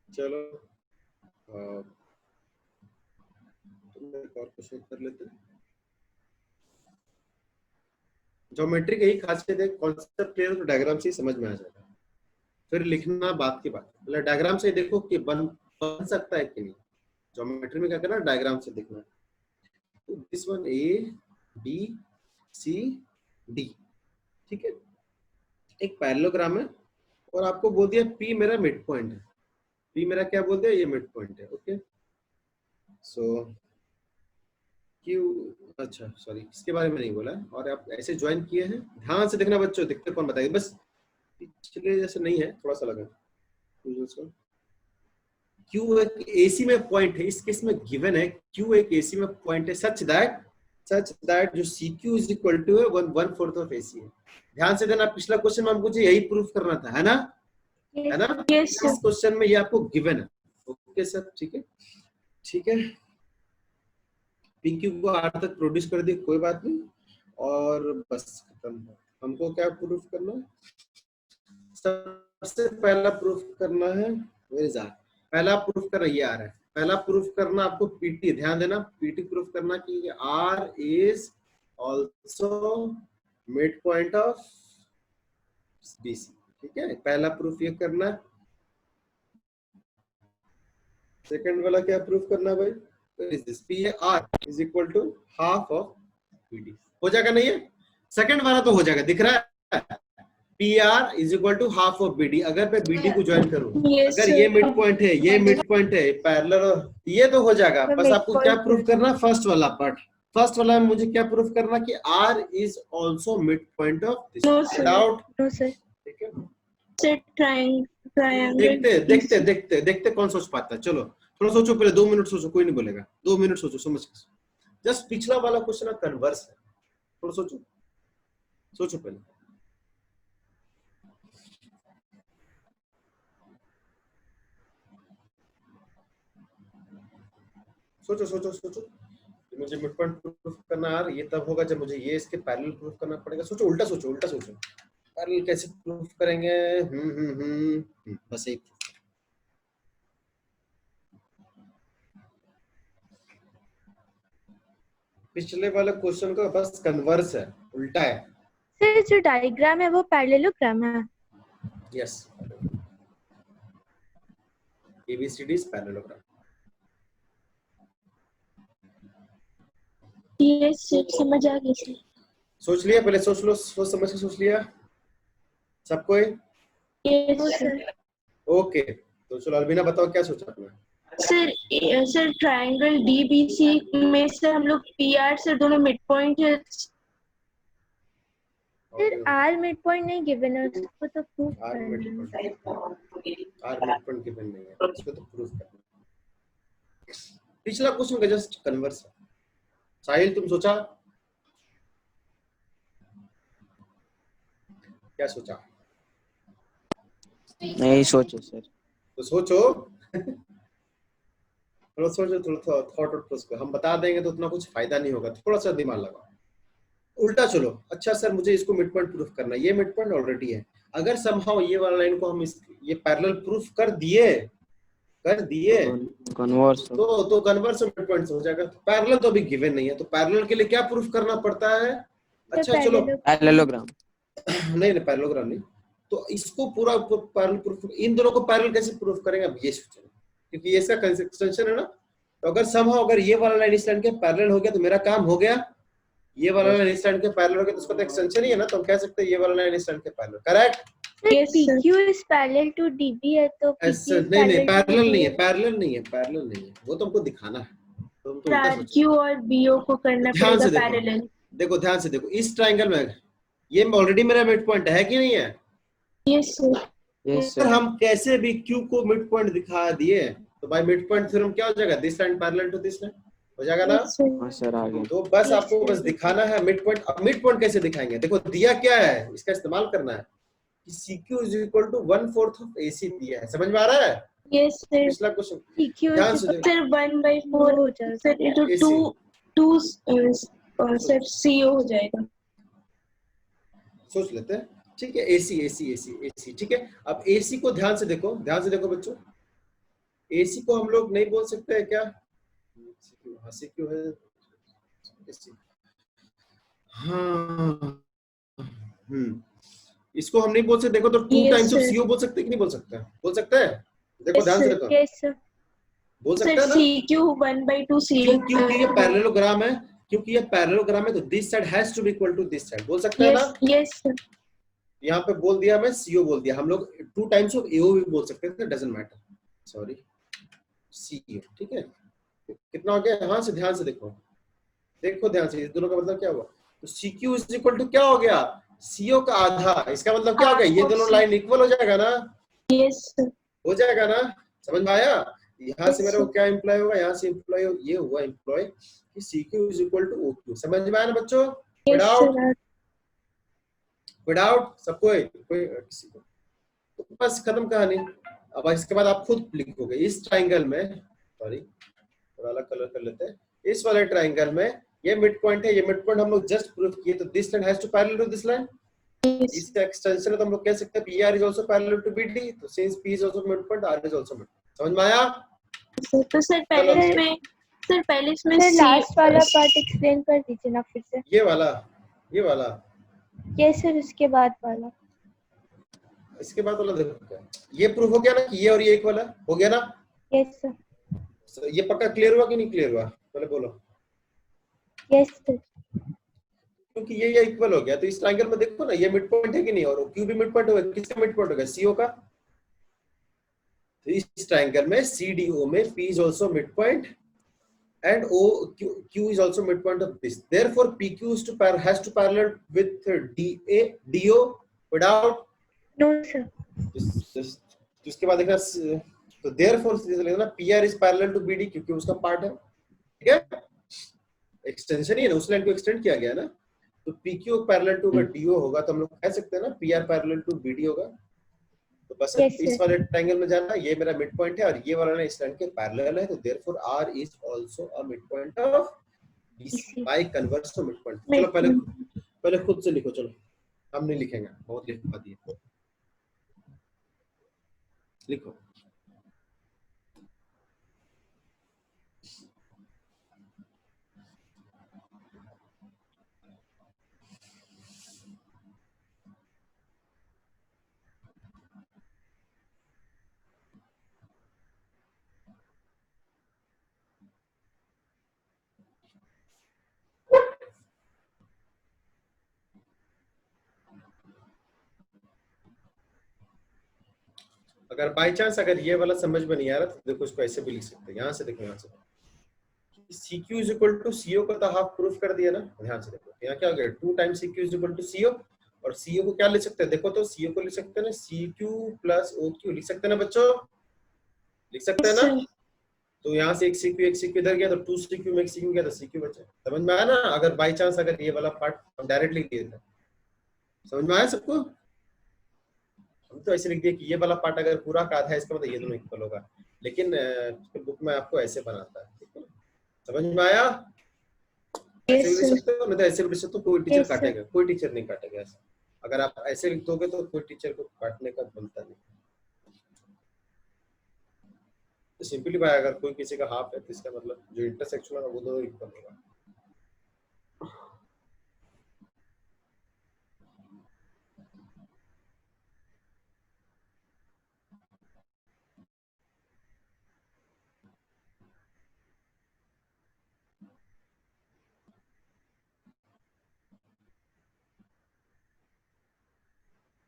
चलो एक और क्वेश्चन कर लेते हैं। ज्योमेट्री की यही खासियत है, कॉन्सेप्ट क्लियर तो डायग्राम से ही समझ में आ जाएगा, फिर लिखना बात की बात। मतलब डायग्राम से देखो कि बन सकता है कि नहीं। ज्योमेट्री में क्या करना, डायग्राम से देखना। तो this one A B C D, ठीक है, एक पैरेललोग्राम है और आपको बोल दिया P मेरा मिड पॉइंट है। P मेरा क्या बोल दिया? ये मिड पॉइंट है। ओके, सो Q, अच्छा सॉरी इसके बारे में नहीं बोला, और आप ऐसे ज्वाइन किए हैं। ध्यान से देखना बच्चों, दिक्कत कौन बताएगा? बस पिछले जैसे नहीं है, थोड़ा सा लगा क्यू एक एसी में पॉइंट है, इस केस में गिवन है क्यू एक एसी में पॉइंट है सच दैट जो C Q is equal to 1/4 of AC है। ध्यान से देना, पिछला क्वेश्चन में हमको यही प्रूफ करना था, है ना? है ना? Yes, sir. इस क्वेश्चन में ये आपको गिवन है। ओके सर, ठीक है, ठीक है। पीक्यू को आर तक प्रोड्यूस कर दिए, कोई बात नहीं, और बस खत्म। हमको क्या प्रूफ करना है? सबसे पहला प्रूफ करना है, पहला प्रूफ करना ये आ रहा है, पहला प्रूफ करना आपको पीटी, ध्यान देना, पीटी प्रूफ करना कि R is also mid point of BC. ठीक है, पहला प्रूफ ये करना है। सेकंड वाला क्या प्रूफ करना है भाई? Is this P R is equal to half of PD. हो जाएगा नहीं है? सेकंड वाला तो हो जाएगा, दिख रहा है, P R is equal to half of BD. अगर मैं बीडी को ज्वाइन करूं, Yes, अगर sir. ये मिड पॉइंट है, ये मिड पॉइंट है, पैरेलल, ये तो हो जाएगा। तो बस आपको क्या midpoint प्रूफ करना? फर्स्ट वाला पार्ट, फर्स्ट वाला में मुझे क्या प्रूफ करना कि R is also mid point of this. No, sir. Doubt? No sir. ठीक है, Sir, triangle. देखते कौन सोच पाता है। चलो थोड़ा सोचो, पहले 2 मिनट सोचो, कोई नहीं बोलेगा, 2 मिनट सोचो, समझ के। जस्ट पिछला वाला क्वेश्चन कन्वर्स है, थोड़ा सोचो, सोचो पहले। सोचो मुझे मिड पॉइंट प्रूफ करना यार, ये तब होगा जब मुझे ये इसके पैरेलल प्रूफ करना पड़ेगा। सोचो, उल्टा सोचो, पैरेलल कैसे प्रूफ करेंगे? बस एक पिछले वाले क्वेश्चन का बस कन्वर्स है, उल्टा है। सर जो डायग्राम है वो पैरेललोग्राम है। Yes, ABCD is parallelogram. Yes, sir. समझ आ गई sir. सोच लिया? पहले सोच लो, सोच समझ के सोच लिया सबको? Yes, sir. ओके, तो चलो अलबीना बताओ क्या सोचा आपने? सर ट्रायंगल DBC में से हम लोग PR से दोनों मिड पॉइंट है। सर आर मिड पॉइंट नहीं गिवन है, उसको तो प्रूफ आर करना मिड है। पॉइंट गिवन नहीं है, इसको तो प्रूफ करना है। पिछला क्वेश्चन का जस्ट कन्वर्स है। साहिल तुम सोचा? क्या सोचा? नहीं सोचे सर। तो सोचो थोड़ा सोचो, थोड़ा थॉट उसको हम बता देंगे तो उतना कुछ फायदा नहीं होगा, थोड़ा सा दिमाग लगाओ। उल्टा चलो, अच्छा सर मुझे इसको मिड पॉइंट प्रूफ करना है, ये मिड पॉइंट ऑलरेडी है, अगर समहाउ ये वाला लाइन को हम ये पैरेलल प्रूफ कर दिए कन्वर्स तो कन्वर्स मिड पॉइंट हो जाएगा। पैरेलल तो अभी गिवन नहीं है, तो पैरेलल के लिए क्या प्रूफ करना पड़ता है? अच्छा चलो, पैरेललोग्राम नहीं पैरेललोग्राम नहीं, तो इसको पूरा पैरेलल प्रूफ, इन दोनों को पैरेलल कैसे प्रूफ करेंगे अब ये सोचो, क्योंकि ये इसका एक्सटेंशन है ना। तो अगर समहाउ अगर ये वाला लाइन इस लाइन के पैरेलल हो गया तो मेरा काम हो गया, ये वाला लाइन इस लाइन के पैरेलल हो गया तो उसका तो एक्सटेंशन ही है ना, तो हम कह सकते हैं ये वाला लाइन इस लाइन के parallel. Correct? Yes, sir. PQ is parallel to DB है तो ऐसा PQ नहीं, पैरेलल नहीं है, वो तो हमको दिखाना है, तो हम तो उल्टा सोचो। Q और BO को करना ध्यान से पड़ेगा देखो। पैरेलल। देखो ध्यान से देखो, इस ट्रायंगल में ये ऑलरेडी मेरा मिड पॉइंट है कि नहीं है? Yes, sir. Yes sir sir. हम कैसे भी Q को मिड पॉइंट दिखा दिए तो बाय मिड पॉइंट थ्योरम क्या हो जाएगा? This line parallel to this line हो जाएगा ना। Yes, sir. हाँ सर आ गया। तो बस आपको बस दिखाना है मिड पॉइंट। अब मिड पॉइंट कैसे दिखाएंगे? देखो दिया क्या है, इसका इस्तेमाल करना है कि CQ is equal to 1/4 of AC दिया है, समझ में आ रहा है? Yes, sir. पिछला क्वेश्चन PQ ध्यान से देखो, Sir 1/4 हो जाएगा। सर ये तो AC। 2 सर CO हो जाएगा। सोच लेते हैं, ठीक है। AC ठीक है। अब AC को ध्यान से देखो बच्चों, AC को हम लोग नहीं बोल सकते हैं क्या? CQ है AC। हाँ, इसको हम नहीं बोल सकते। देखो तो 2 Yes, times of sir. CO बोल सकते हैं कि नहीं बोल सकते? बोल सकते हैं। देखो ध्यान से देखो, Yes sir. बोल सकते सर हैं ना, CQ 1/2 CO। क्योंकि ये पैरेललोग्राम है, तो this side has to be equal to this side, बोल सकते हैं ना। Yes, sir. यहाँ पे बोल दिया मैं, CO बोल दिया, हम लोग 2 टाइम्स ऑफ AO भी बोल सकते थे, डजंट मैटर, सॉरी CO। ठीक है, कितना हो गया? हाँ से ध्यान से देखो ध्यान से, इस दोनों का मतलब क्या हुआ? तो CQ इज इक्वल टू क्या हो गया? CO का आधा, इसका मतलब क्या हो गया, ये दोनों लाइन इक्वल हो जाएगा ना, यस सर, हो जाएगा ना, समझ में आया। यहाँ से Yes, मेरे को क्या इम्प्लॉय होगा, यहाँ से इम्प्लॉय ये हुआ इम्प्लॉय कि CQ is equal to OQ, समझ में आया ना बच्चों, यस विदाउट सर, विदाउट सब कोई किसी को, तो बस खत्म कहानी। अब इसके बाद आप खुद लिखोगे इस ट्राइंगल में, सॉरी थोड़ा अलग कलर कर लेते हैं, इस वाले ट्राइंगल में ये मिड पॉइंट है, ये मिड पॉइंट हम लोग जस्ट प्रूव किए, तो this line has to parallel to this line, yes, इसका एक्सटेंशन है, तो हम लोग कह सकते हैं PR is also parallel to BD, तो since P is also mid point, R is also mid, समझ में आया। सर तो सर पहले चलो इसमें, सर पहले इसमें सर सी, लास्ट वाला पार्ट एक्सप्लेन कर दीजिए ना फिर से। ये वाला, ये वाला, ये सर उसके बाद वाला। इसके बाद वाला देखो क्या, ये प्रूफ हो गया ना कि ये और ये एक वाला हो गया ना, यस सर, So, ये पक्का क्लियर हुआ कि नहीं क्लियर हुआ, पहले बोलो, यस सर, क्योंकि ये इक्वल हो गया, तो इस ट्रायंगल में देखो ना ये मिड पॉइंट है कि नहीं, और Q भी मिड पॉइंट होगा, किसका मिड पॉइंट होगा, CO का, तो इस ट्रायंगल में CDO में P is also midpoint and Q is also midpoint of this, therefore PQ is has to parallel with DO without no sir, तो इसके बाद देखना, तो therefore लिखना PR is parallel to BD क्योंकि उसका पार्ट है, ठीक है, एक्सटेंशन ही है ना, उस लाइन को एक्सटेंड किया गया ना, तो PQ पैरेलल टू अगर DO होगा तो हम लोग कह सकते हैं ना PR पैरेलल टू BD होगा, तो बस Yes, इस sir. वाले ट्रायंगल में जाना, ये मेरा मिड पॉइंट है और ये वाला ना इस लाइन के पैरेलल है, तो therefore R is also a mid point of BC by converse to mid point. चलो पहले पहले खुद से लिखो, चलो हम नहीं लिखेंगे, बहुत लिखवा दिए, लिखो। अगर बाय चांस अगर ये वाला समझ में नहीं आ रहा तो देखो इसको ऐसे भी लिख सकते हैं, यहाँ से देखो, यहाँ से CQ is equal to CO का तो हाफ प्रूफ कर दिया ना, ध्यान से देखो यहाँ क्या हो गया, 2 times CQ is equal to CO, और CO को क्या लिख सकते हैं, देखो तो CO को लिख सकते हैं ना CQ प्लस OQ लिख सकते हैं ना बच्चों, लिख सकते हैं ना, तो यहाँ से एक CQ इधर गया तो 2 CQ में एक CQ गया तो CQ बचा, समझ में आया ना। अगर बाय चांस अगर ये वाला पार्ट हम डायरेक्टली लिख दिए थे, समझ में आया सबको, हम तो ऐसे लिख दिए कि ये वाला पार्ट अगर पूरा का आधा है इसका मतलब ये दोनों इक्वल होगा, लेकिन बुक में आपको ऐसे बनाता है, ठीक है, समझ में आया। ऐसे भी लिख सकते हो, नहीं तो ऐसे भी लिख सकते हो, कोई टीचर Yes, sir. काटेगा, कोई टीचर नहीं काटेगा ऐसा, अगर आप ऐसे लिख दोगे तो कोई टीचर को काटने का बनता नहीं, तो सिंपलीफाई अगर कोई किसी का हाफ है तो इसका मतलब जो इंटरसेक्शन है वो दोनों इक्वल होगा।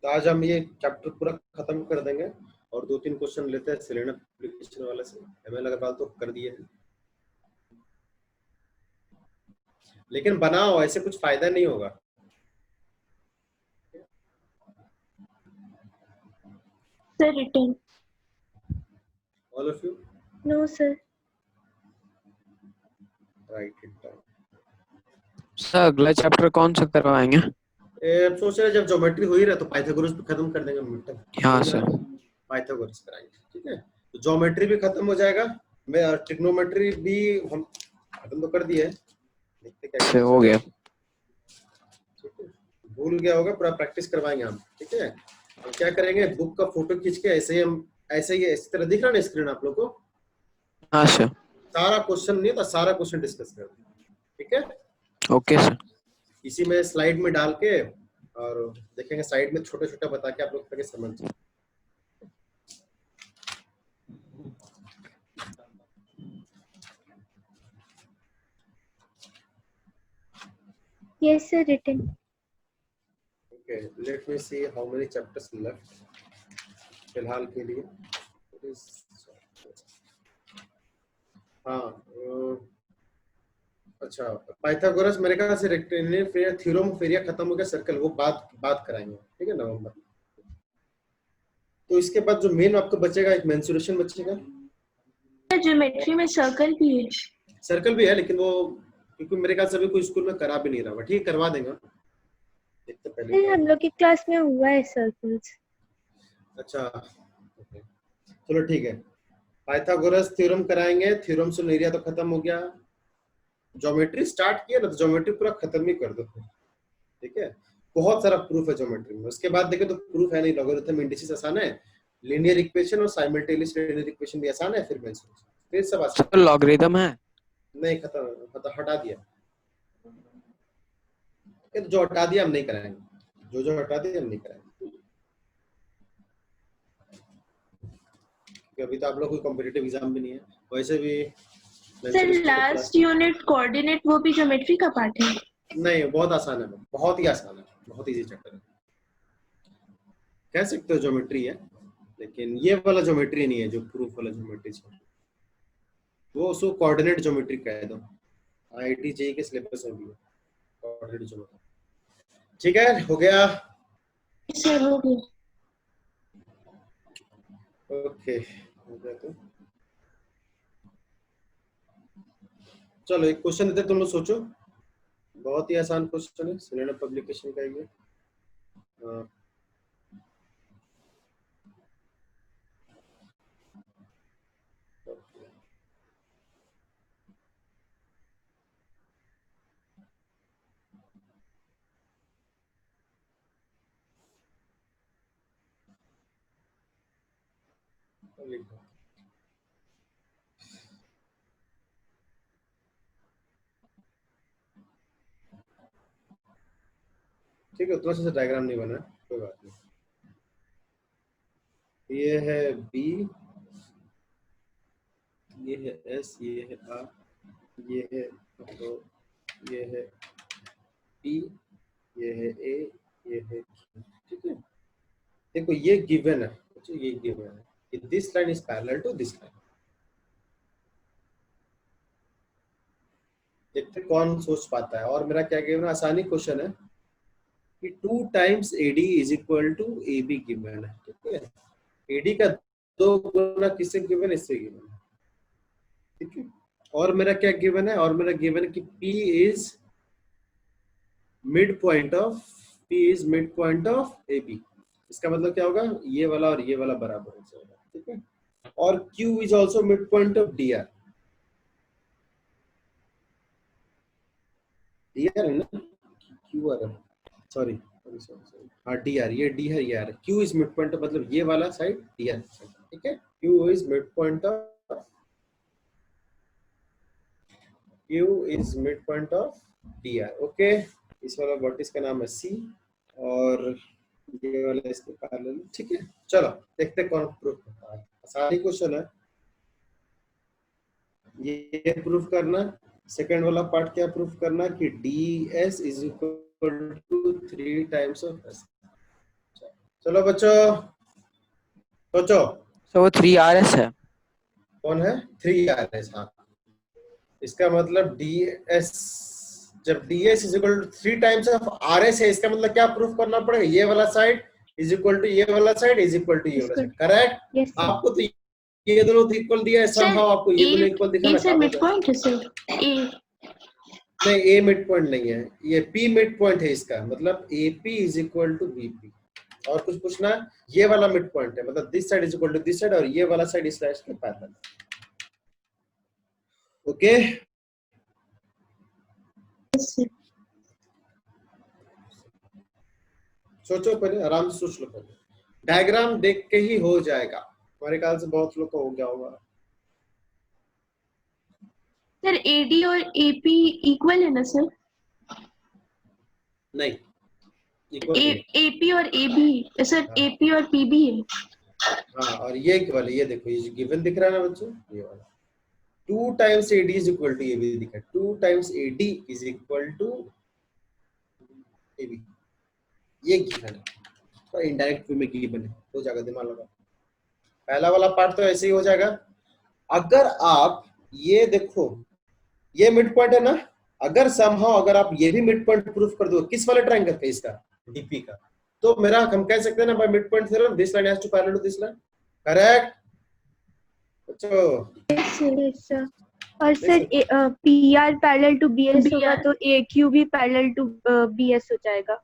तो आज हम ये चैप्टर पूरा खत्म कर देंगे और 2-3 क्वेश्चन लेते हैं सिलेंडर एप्लीकेशन वाले से, ML अग्रवाल तो कर दिए हैं, लेकिन बनाओ, ऐसे कुछ फायदा नहीं होगा। Sir return, all of you know sir, right it down. Sir अगला चैप्टर कौन सा करवाएंगे? अब सोच रहे जब ज्योमेट्री हो ही रहा तो पाइथागोरस भी खत्म कर देंगे मिड तक, हाँ सर, पाइथागोरस कराएंगे, ठीक है, तो ज्योमेट्री भी खत्म हो जाएगा, मैं ट्रिग्नोमेट्री भी हम खत्म तो कर दिए हैं, देखते क्या से हो गया। ठीक है, भूल गया होगा, पूरा प्रैक्टिस करवाएंगे हम, ठीक है। हम क्या करेंगे, बुक का फोटो खींच के ऐसे ही हम ऐसे ही इस तरह दिख रहा ना स्क्रीन आप लोग को, हाँ सर, सारा क्वेश्चन नहीं था, सारा क्वेश्चन डिस्कस करते हैं, ठीक है, ओके सर। इसी में स्लाइड में डाल के और देखेंगे, साइड में छोटे छोटे बता के आप लोग तक समझ जाए। yes sir, written. Okay, let me see how many chapters left फिलहाल के लिए। हाँ अच्छा, पाइथागोरस मेरे ख्याल से rectangular figure theorem of area खत्म हो गया, सर्कल वो बात कराएंगे, ठीक है, नवंबर। तो इसके बाद जो मेन आपको बचेगा एक मेंसुरेशन बचेगा। ज्योमेट्री में सर्कल भी है। सर्कल भी है लेकिन वो क्योंकि मेरे ख्याल से अभी कोई स्कूल में करा भी नहीं रहा हुआ, ठीक है करवा देंगे, देखते पहले नहीं, क्या हम लोग की क्लास में हुआ है सर्कल्स। अच्छा okay. चलो ठीक है, पाइथागोरस थ्योरम कराएंगे, थ्योरम से एरिया तो खत्म हो गया, ज्योमेट्री स्टार्ट किया ना तो ज्योमेट्री पूरा खत्म ही कर दो, ठीक है। बहुत सारा प्रूफ है ज्योमेट्री में, उसके बाद देखे तो प्रूफ है नहीं, लॉगरिथम इंडिसेस आसान है, लीनियर इक्वेशन और साइमल्टेनियस लीनियर इक्वेशन भी आसान है, फिर मेंसुरेशन फिर सब आसान सर लॉगरिथम है? नहीं, खत्म हटा दिया, जो हटा दिया हम नहीं कराएंगे, जो हटा दिया हम नहीं कराएंगे, क्योंकि अभी तो आप लोग कोई कॉम्पिटिटिव एग्जाम भी नहीं है, वैसे भी सर लास्ट यूनिट कोऑर्डिनेट वो भी ज्योमेट्री का पार्ट है? नहीं, बहुत आसान है, बहुत ही आसान है, बहुत इजी चैप्टर है, कह सकते हो ज्योमेट्री है, लेकिन ये वाला ज्योमेट्री नहीं है जो प्रूफ वाला ज्योमेट्री है, वो उसको कोऑर्डिनेट ज्योमेट्री कह दो, आईआईटी जेईई के सिलेबस में भी है कोऑर्डिनेट ज्योमेट्री, ठीक है, हो गया, सर हो गया। ओके हो गया। तो चलो एक क्वेश्चन देते, तुम लोग सोचो, बहुत ही आसान क्वेश्चन है, सिलेंडर पब्लिकेशन का ये ठीक है, उतना से डायग्राम नहीं बना, कोई बात नहीं, ये है बी, ये है एस, ये है आर, ये है तो ये है पी, ये है ए, ये है Q, ठीक है। देखो ये गिवन है, ये गिवन है कि this line is parallel to this line, देखते कौन सोच पाता है, और मेरा क्या गिवन है, आसानी क्वेश्चन है कि 2 times AD is equal to AB given है, ठीक है, AD का 2 गुना किससे गिवन, इससे गिवन है, ठीक है। और मेरा क्या गिवन है, और मेरा गिवन है कि P is mid point of AB, इसका मतलब क्या होगा, ये वाला और ये वाला बराबर हो जाएगा, ठीक है। और Q is also mid point of DR, DR है ना, QR है, सॉरी हाँ DR, ये D है, ये R है, Q इज मिड पॉइंट, मतलब ये वाला साइड DR, ठीक है, Q is mid point of DR, okay. इस वाला वर्टिस का नाम है C और ये वाला इसके पैरेलल, ठीक है। चलो देखते कौन प्रूफ करता है, आसानी क्वेश्चन है ये प्रूफ करना। सेकंड वाला पार्ट क्या प्रूफ करना कि DS is equal to 3 times of S। चलो बच्चों सोचो, सर वो 3RS है। कौन है 3RS, हाँ, इसका मतलब DS, जब DS is equal to 3 times of RS है, इसका मतलब क्या प्रूफ करना पड़ेगा, ये वाला साइड इज इक्वल टू ये वाला साइड इज इक्वल टू ये वाला साइड, करेक्ट। Yes, sir. आपको तो ये दोनों इक्वल दिया है, समहाउ आपको ये दोनों इक्वल दिखाना सर मिड पॉइंट है सर, ए नहीं, A मिड पॉइंट नहीं है, ये P मिड पॉइंट है, इसका मतलब AP is equal to BP। और कुछ पूछना है, ये वाला मिड पॉइंट है, मतलब this side is equal to this side, और ये वाला साइड इस साइड के पैरेलल, ओके। सोचो पहले, आराम से सोच लो पहले, डायग्राम देख के ही हो जाएगा, हमारे ख्याल से बहुत लोग को हो गया होगा। सर AD और AP इक्वल है ना सर? नहीं, इक्वल नहीं, AP और AB सर, AP और PB है। हाँ, और ये इक्वल, ये देखो ये गिवन दिख रहा है ना बच्चों, ये वाला 2 times AD is equal to AB दिखा, 2 times AD is equal to AB, ये गिवन है, तो इनडायरेक्ट वे में गिवन है, हो जाएगा, दिमाग लगा। पहला वाला पार्ट तो ऐसे ही हो जाएगा, अगर आप ये देखो, ये मिड पॉइंट है ना, अगर समहाउ अगर आप ये भी मिड पॉइंट प्रूफ कर दो किस वाले ट्रायंगल का, इसका डीपी का, तो मेरा हम कह सकते हैं ना by mid point theorem this line has to parallel to this line, correct बच्चों? Yes, sir. और sir P R parallel to B S होगा तो ए क्यू भी पैरेलल टू बी एस हो जाएगा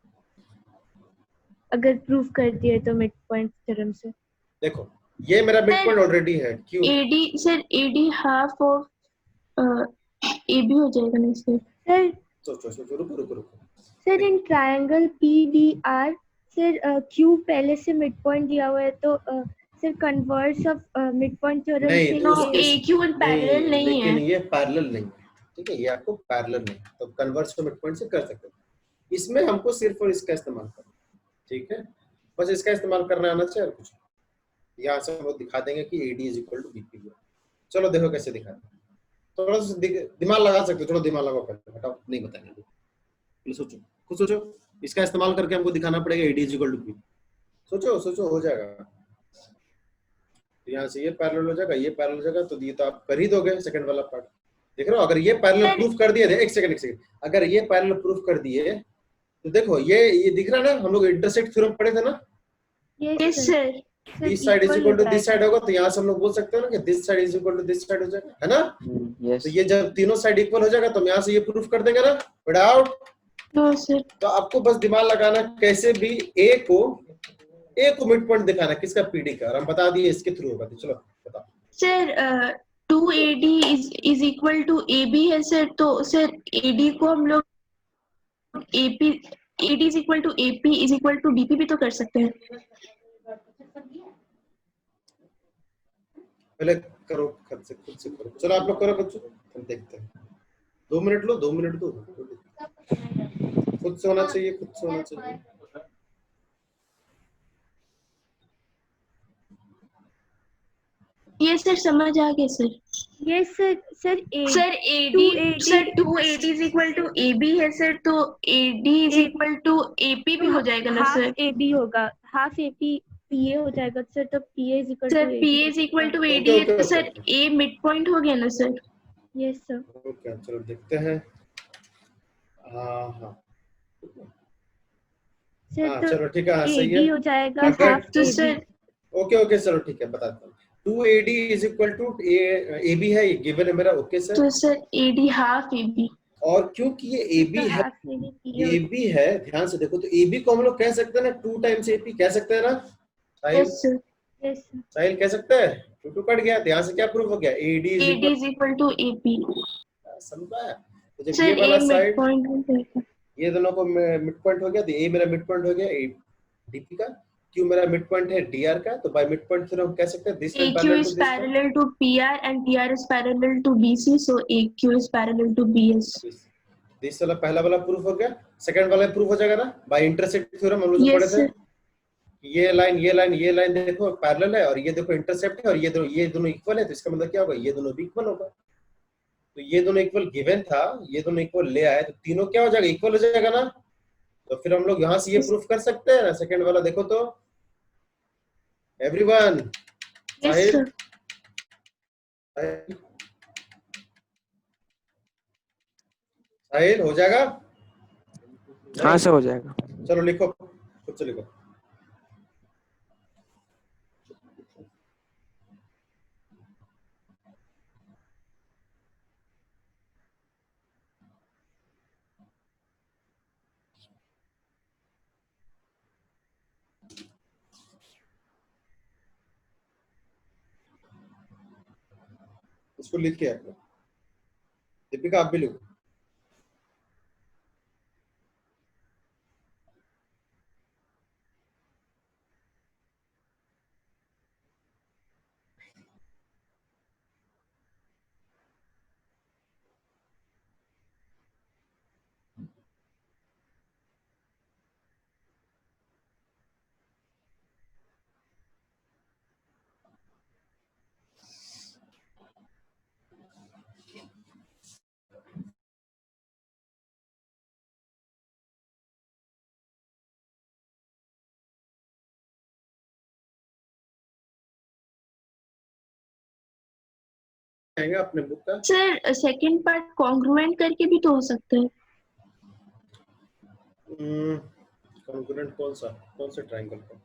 अगर प्रूफ कर दिए तो मिड पॉइंट थ्योरम से। देखो ये मेरा मिड पॉइंट ऑलरेडी है Q, AD sir AD half of A B हो जाएगा ना सर? सर सोचो रुको रुको रुको, sir in triangle P D R sir Q पहले से मिड पॉइंट दिया हुआ है तो sir converse of mid point theorem नहीं से तो नो उसके ए क्यू एंड पैरेलल नहीं लेकिन है। ये पैरेलल नहीं है, ठीक है, ये आपको पैरेलल नहीं, तो कन्वर्स को मिड पॉइंट से कर सकते हो, इसमें हमको सिर्फ और इसका इस्तेमाल करना, ठीक है, बस इसका इस्तेमाल करना आना चाहिए और कुछ, यहाँ से हम लोग दिखा देंगे कि AD is equal to BP। चलो देखो कैसे दिखाते हैं, थोड़ा सा दिमाग लगा सकते हो, थोड़ा दिमाग लगाओ पहले, हटाओ नहीं बताएंगे, पहले सोचो, खुद सोचो, इसका इस्तेमाल करके हमको दिखाना पड़ेगा AD is equal to B, सोचो सोचो हो जाएगा, तो यहाँ से ये पैरेलल हो जाएगा, ये पैरेलल हो जाएगा, तो ये तो आप कर ही दोगे सेकंड वाला पार्ट, देख रहे हो, अगर ये पैरेलल प्रूफ कर दिए, एक सेकंड, अगर ये पैरेलल प्रूफ कर दिए तो देखो ये दिख रहा है ना, हम लोग इंटरसेक्ट थ्योरम पढ़े थे ना, yes sir. This side is equal to this side होगा, तो यहाँ से हम लोग बोल सकते हैं ना कि this side is equal to this side हो जाएगा, है ना? यस तो ये जब तीनों साइड इक्वल हो जाएगा तो हम यहाँ से ये प्रूफ कर देंगे ना विदाउट, नो सर। तो आपको बस दिमाग लगाना कैसे भी ए को मिड पॉइंट दिखाना किसका, पीडी का, और हम बता दिए इसके थ्रू होगा, तो चलो बताओ। Sir 2AD is equal to AB है सर, तो सर AD को हम लोग AP AD is equal to AP is equal to BP भी तो कर सकते हैं। पहले करो खुद से करो, चलो आप लोग करो बच्चों, हम देखते हैं, 2 मिनट लो, 2 मिनट दो, खुद से होना चाहिए, खुद से होना चाहिए। ये सर समझ आ गया सर। ये sir sir AD sir 2AD is equal to AB है सर, तो AD is equal to AP भी हो जाएगा ना हाफ सर? ए बी होगा, half A P P A हो जाएगा सर, तो P A is equal to sir PA is equal to AD है, तो सर A मिड पॉइंट हो गया ना सर? Yes sir. ओके चलो देखते हैं, हाँ हाँ सर हाँ तो चलो ठीक है, हाँ सही एडी है, हो जाएगा अगर हाफ तो ए सर बी। ओके चलो ठीक है, बताता हूँ, 2AD is equal to AB है, ये गिवन है मेरा, ओके सर, तो सर AD हाफ AB। और क्योंकि ये AB है, half A B P A AB है, ध्यान से देखो, तो AB को हम लोग कह सकते हैं ना 2 टाइम्स AP, कह सकते हैं ना Sahil? Yes sir. Yes sir. Sahil कह सकते हैं, 2 कट गया, तो यहाँ से क्या प्रूफ हो गया, AD is AD is equal to AP। समझा? तो जब सर ये वाला A मिड साइड, पॉइंट हो जाएगा। ये दोनों को मिड पॉइंट हो गया, तो A मेरा मिड पॉइंट हो गया DP का, Q मेरा मिड पॉइंट है DR का, तो बाय मिड पॉइंट थ्योरम हम कह सकते हैं this line AQ parallel is to this line, parallel to PR and PR is parallel to BC, so AQ is parallel to BS. This वाला पहला वाला प्रूफ हो गया, सेकंड वाला प्रूफ हो जाएगा ना बाय इंटरसेक्ट थ्योरम, हम लोग जो पढ़े Yes, थे, sir. ये लाइन देखो पैरेलल है, और ये देखो इंटरसेप्ट है, और ये दोनों इक्वल है, तो इसका मतलब क्या होगा, ये दोनों भी इक्वल होगा, तो ये दोनों इक्वल गिवन था, ये दोनों इक्वल ले आए, तो तीनों क्या हो जाएगा, इक्वल हो जाएगा ना, तो फिर हम लोग यहाँ से ये प्रूफ कर सकते हैं ना, सेकंड वाला देखो तो एवरीवन, Yes, sir. साहिल हो जाएगा? हाँ सर हो जाएगा। चलो लिखो, खुद से लिखो, इसको लिख के आपने, दीपिका आप भी लिखो। आएगा अपने बुक का? सर सेकंड पार्ट कॉन्ग्रुएंट करके भी तो हो सकता है। कॉन्ग्रुएंट कौन सा ट्रायंगल का?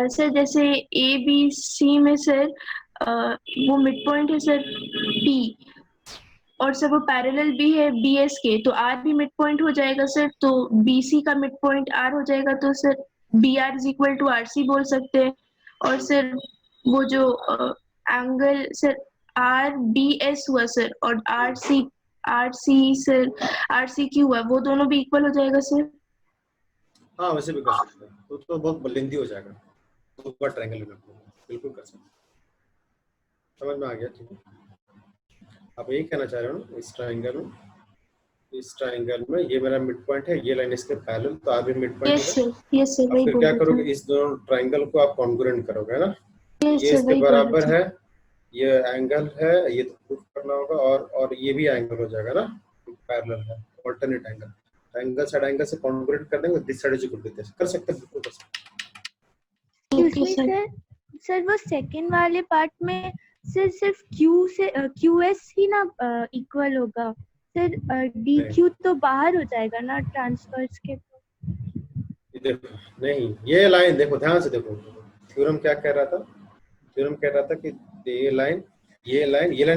सर जैसे ए बी सी में सर वो मिड पॉइंट है सर पी, और सर वो पैरेलल भी है बी एस के, तो आर भी मिड पॉइंट हो जाएगा सर, तो बी सी का मिड पॉइंट आर हो जाएगा, तो sir B R is equal to R C बोल सकते हैं। और सर वो जो angle sir R B S हुआ सर, और R C sir R C Q हुआ, वो दोनों भी इक्वल हो जाएगा सर। हाँ वैसे भी कर सकते हैं, तो बहुत लेंथी हो जाएगा, तो ऊपर ट्रायंगल में बिल्कुल कर सकते हैं। समझ में आ गया? ठीक है, आप यही कहना चाह रहे हो ना, इस ट्रायंगल में ये मेरा मिड पॉइंट है, ये लाइन इसके पैरेलल, तो आप भी मिड पॉइंट यस होगा। सर, यस सर, अब वही फिर बोल क्या रहा करोगे, था। इस दोनों ट्रायंगल को आप कॉन्ग्रुएंट करोगे ना, यस ये सर, इसके वही बोल बराबर रहा था। है, ये एंगल है, ये तो प्रूफ करना होगा, और ये भी एंगल हो जाएगा ना, पैरेलल है, alternate angle, angle side angle से कॉन्ग्रुएंट कर देंगे, this side is equal to this, कर सकते हैं, बिल्कुल कर सकते ओके उसमें सर। सर वो सेकंड वाले पार्ट में सर सिर्फ क्यू से क्यू एस ही ना इक्वल होगा सर, डी हैं। क्यू तो बाहर हो जाएगा ना ट्रांसफर्स के। ये देखो, नहीं ये लाइन देखो, ध्यान से देखो, थ्योरम क्या कह रहा था, थ्योरम कह रहा था कि ये लाइन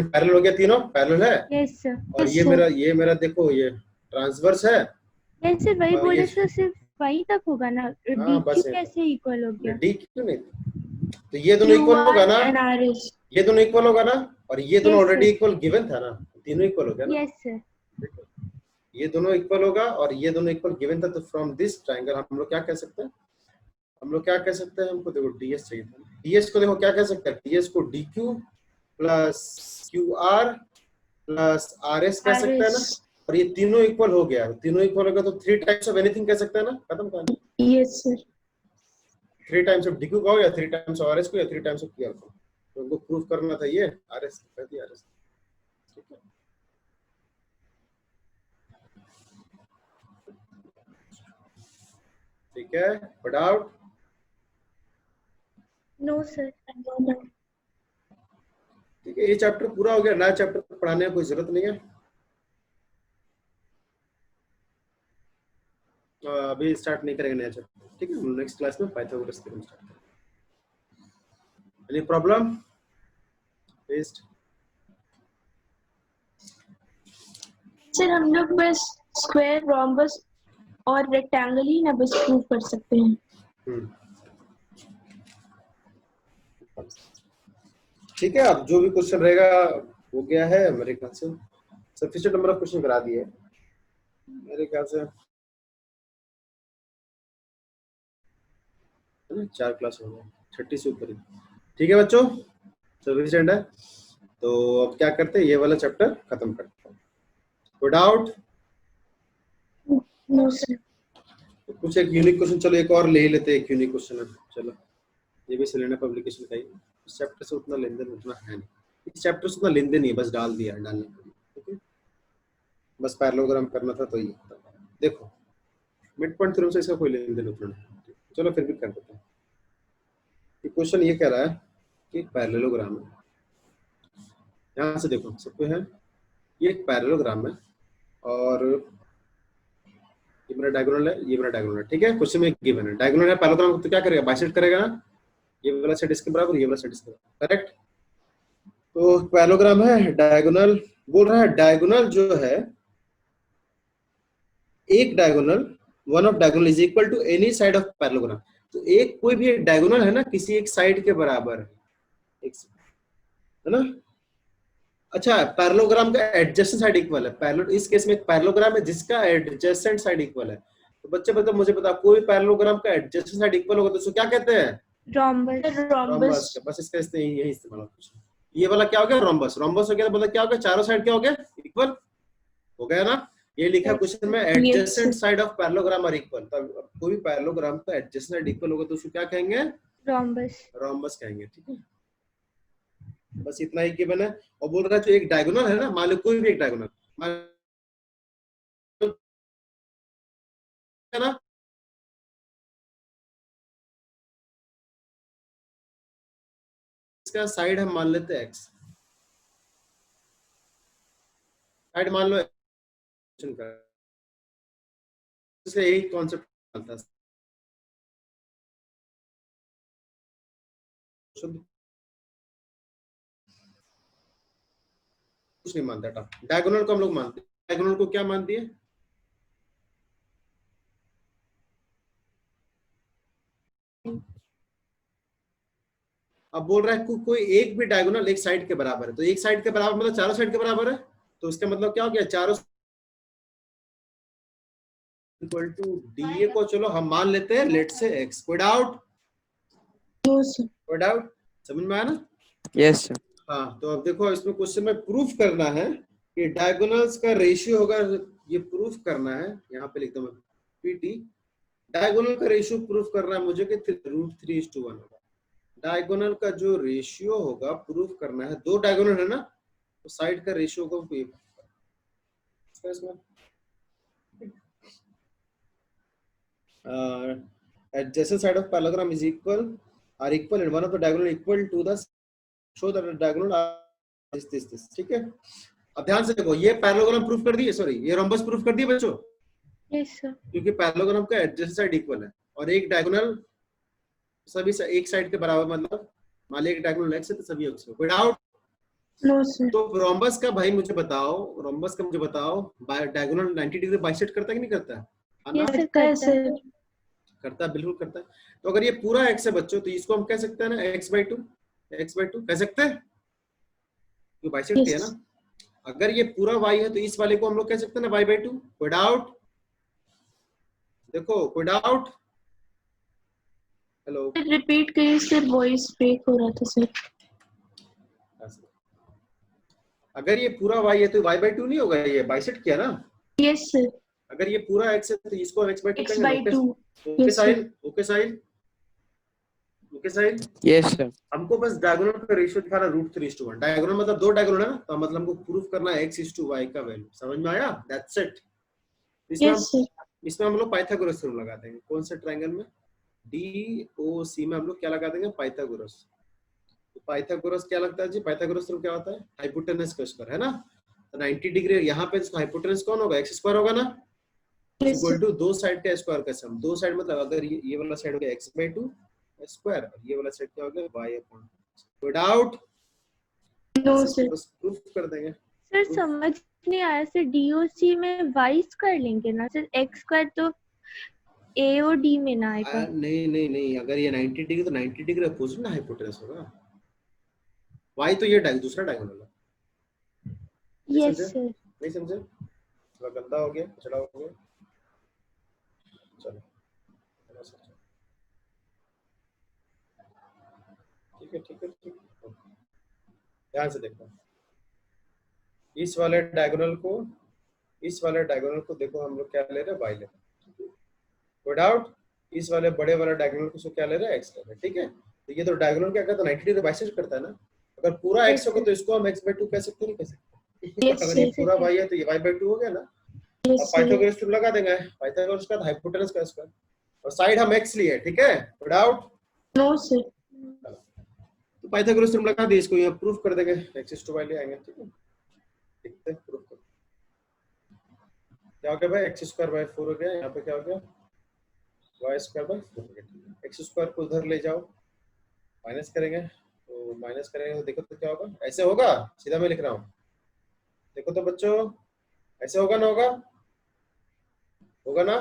पैरेलल हो गया, तीनों पैरेलल है, यस सर, और यस ये मेरा देखो, ये ट्रांसवर्स है, यस सर, वही और बोले ये सर, सिर्फ वही तक होगा ना, डी हाँ क्यू बस कैसे इक्वल हो गया? डी क्यों नहीं, तो ये दोनों क्यू इक्वल होगा आर ना, एंड आर एस। ये दोनों इक्वल होगा ना, और ये दोनों yes already sir, equal given था ना, तीनों इक्वल हो गया ना, यस सर, देखो, ये दोनों इक्वल होगा और ये दोनों इक्वल गिवन था, तो फ्रॉम दिस ट्रायंगल हम लोग क्या कह सकते हैं, हमको देखो डीएस चाहिए था, डीएस को देखो क्या कह सकते हैं, डीएस को D Q plus Q R plus R S कह सकते हैं ना, और ये तीनों इक्वल हो गया, तो 3 टाइम्स ऑफ एनीथिंग कह सकते हैं ना, खत्म कहानी। Yes sir. 3 times of DQ कहो, या 3 टाइम्स ऑफ आरएस को, या 3 टाइम्स ऑफ क्यूआर को, तो उनको प्रूफ करना था, ये आरएस कर दिया, आरएस, ठीक है। ठीक है, बट आउट, नो सर, ठीक है, ये चैप्टर पूरा हो गया, नया चैप्टर पढ़ाने की कोई जरूरत नहीं है, अभी स्टार्ट नहीं करेंगे नया चैप्टर, ठीक है, नेक्स्ट क्लास में पाइथागोरस थ्योरम स्टार्ट करेंगे। Any problem faced? सर हम लोग बस स्क्वायर, रोम्बस और रेक्टेंगल ही ना बस प्रूव कर सकते हैं। ठीक है, अब जो भी क्वेश्चन रहेगा हो गया है मेरे ख्याल से, सफिशिएंट नंबर ऑफ क्वेश्चन करा दिए मेरे ख्याल से, 4 क्लास हो गए, 30 से ऊपर ही, ठीक है बच्चों, सफिशिएंट है, तो अब क्या करते हैं, ये वाला चैप्टर खत्म करते हैं, कोई डाउट? No sir. कुछ एक यूनिक क्वेश्चन, चलो एक और ले ही लेते हैं, एक यूनिक क्वेश्चन है, चलो ये भी सिलेंडर पब्लिकेशन का ही, इस चैप्टर से उतना लेन देन उतना है नहीं, इस चैप्टर से उतना लेन देन नहीं है, बस डालने के लिए, ठीक है, बस पैरेललोग्राम करना था, तो ये देखो मिड पॉइंट थ्योरम से इसका कोई लेन देन उतना नहीं, चलो फिर भी कर देते हैं। क्वेश्चन ये कह रहा है कि पैरेललोग्राम है, यहाँ से देखो सबको है, ये एक पैरेललोग्राम है, और ये मेरा डायगोनल है, ये मेरा डायगोनल है, ठीक है, क्वेश्चन में गिवन है डायगोनल है पैरेललोग्राम, तो क्या करेगा, बाइसेक्ट करेगा ना, ये वाला साइड इसके बराबर, ये वाला साइड इसके बराबर, करेक्ट, तो पैरेललोग्राम है, डायगोनल बोल रहा है, डायगोनल जो है, एक diagonal, one of diagonal is equal to any side of parallelogram, तो एक कोई भी एक डायगोनल है ना, किसी एक साइड के बराबर है ना, अच्छा पैरेललोग्राम का एडजेसेंट साइड इक्वल है, पैरेलल इस केस में एक पैरेललोग्राम है जिसका एडजेसेंट साइड इक्वल है, तो बच्चे बताओ, मुझे बताओ, कोई पैरेललोग्राम का एडजेसेंट साइड इक्वल होगा तो उसको क्या कहते हैं, रोम्बस। रोम्बस। बस इसका यही इस्तेमाल होगा, ये वाला क्या हो गया, रोम्बस, रोम्बस हो गया, तो मतलब क्या हो गया, चारों साइड क्या हो गया, इक्वल हो गया ना, ये लिखा क्वेश्चन में, adjacent side of parallelogram are equal, तब कोई भी पैरेललोग्राम का एडजेसेंट साइड इक्वल होगा तो उसको क्या कहेंगे, रोम्बस। रोम्बस कहेंगे, ठीक है, बस इतना ही गिवन है, और बोल रहा है जो एक डायगोनल है ना, मान लो कोई भी एक डायगोनल है ना, इसका साइड हम मान लेते हैं x, साइड मान लो इसलिए यही कॉन्सेप्ट चलता है। कुछ नहीं मानता था, डायगोनल को हम लोग मानते हैं। डायगोनल को क्या मानती है? अब बोल रहा है कोई एक भी डायगोनल एक साइड के बराबर है, तो एक साइड के बराबर मतलब चारों साइड के बराबर है, तो इसका मतलब क्या हो गया? चारों इक्वल टू डी ए को चलो हम मान लेते हैं लेट से एक्स। कोई डाउट? कोई डाउट? समझ में आया ना? Yes sir. हाँ, तो अब देखो इसमें क्वेश्चन में प्रूफ करना है कि डायगोनल्स का रेशियो होगा, ये प्रूफ करना है। यहाँ पे लिखता हूँ पीटी, डायगोनल का रेशियो प्रूफ करना है मुझे कि √3:1 होगा। डायगोनल का जो रेशियो होगा प्रूफ करना है, दो डायगोनल है ना, तो साइड का रेशियो को adjacent side of parallelogram is equal and one of the diagonal equal to the show that the diagonal is this। ठीक है, अब ध्यान से देखो, ये पैरेललोग्राम प्रूफ कर दिए, सॉरी ये रोम्बस प्रूफ कर दिए बच्चों। Yes sir. क्योंकि पैरेललोग्राम का एडजेसेंट साइड इक्वल है और एक डायगोनल सभी एक साइड के बराबर, मतलब मान लीजिए एक डायगोनल एक्स है तो सभी एक्स। कोई डाउट? No sir. तो रोम्बस का भाई मुझे बताओ, रोम्बस का मुझे बताओ, डायगोनल 90 डिग्री बाइसेक्ट करता है कि नहीं करता है? यस सर, करता है सर। करता है, बिल्कुल करता है। तो अगर ये पूरा x है बच्चों, तो इसको हम कह सकते हैं ना x/2, x/2 कह सकते हैं, ये बाइसेक्ट है ना। अगर ये पूरा y है तो इस वाले को हम लोग कह सकते हैं ना y/2। कोई डाउट? देखो कोई डाउट? हेलो, रिपीट करिए सर, वॉइस ब्रेक हो रहा था सर। अगर ये पूरा y है तो y/2 नहीं होगा, ये बाइसेक्ट किया ना। Yes sir. अगर ये पूरा x है तो इसको हम x/2 कहेंगे। x/2। Okay Sahil, okay Sahil, okay Sahil. Yes sir. हमको बस डायगोनल का रेशियो दिखाना √3:1। डायगोनल मतलब दो डायगोनल है ना, तो मतलब हमको प्रूफ करना है x/y का वैल्यू। समझ में आया? That's it. इसमें हम लोग पाइथागोरस थ्योरम लगा देंगे। कौन से ट्रायंगल में? DOC में हम लोग क्या लगा देंगे? पाइथागोरस। तो पाइथागोरस क्या लगता है जी? पाइथागोरस थ्योरम क्या होता है? हाइपोटेनस का स्क्वायर, है ना। तो 90 डिग्री यहाँ पे हाइपोटेनस कौन होगा? x² होगा ना, इक्वल टू दो साइड का स्क्वायर का सम। दो साइड मतलब अगर ये वाला साइड हो गया x/2 स्क्वायर और ये वाला साइड क्या हो गया y/2। कोई डाउट? No sir. बस प्रूफ कर देंगे। सर समझ नहीं आया सर, DOC में y स्क्वायर लेंगे ना सर, x² तो A और D में ना आएगा। नहीं नहीं नहीं, अगर ये 90 डिग्री तो 90 डिग्री अपोजिट ना हाइपोटेनस होगा। y तो ये दूसरा डायगोनल है। Yes sir. नहीं समझे? थोड़ा गंदा हो गया, कचड़ा हो गया। चलो ठीक है, ठीक है, ठीक है। ध्यान से देखो, इस वाले डायगोनल को देखो हम लोग क्या ले रहे हैं? y ले रहे हैं। कोई डाउट? इस वाले बड़े वाला डायगोनल को क्या ले रहे हैं? x ले रहे हैं। ठीक है, तो ये तो डायगोनल क्या करता है? 90 डिग्री बाइसेक्ट करता है ना। अगर पूरा x होगा तो इसको हम x/2 कह सकते हैं, नहीं कह सकते? अगर ये पूरा y है तो ये y/2 हो गया ना। अब पाइथागोरस थ्योरम लगा देंगे। पाइथागोरस का हाइपोटेनस का स्क्वायर और साइड हम x लिए, ठीक है। कोई डाउट? No sir. तो पाइथागोरस थ्योरम लगा दिए, इसको यहाँ प्रूफ कर देंगे, x/y ले आएंगे। ठीक है, देखते हैं प्रूफ कर। क्या हो गया भाई? x²/4 हो गया। यहाँ पे क्या हो गया? y²/4 हो गया। x² को उधर ले जाओ, माइनस करेंगे तो देखो तो क्या होगा? ऐसे होगा, सीधा मैं लिख रहा हूँ। देखो तो बच्चों, ऐसे होगा ना? होगा ना?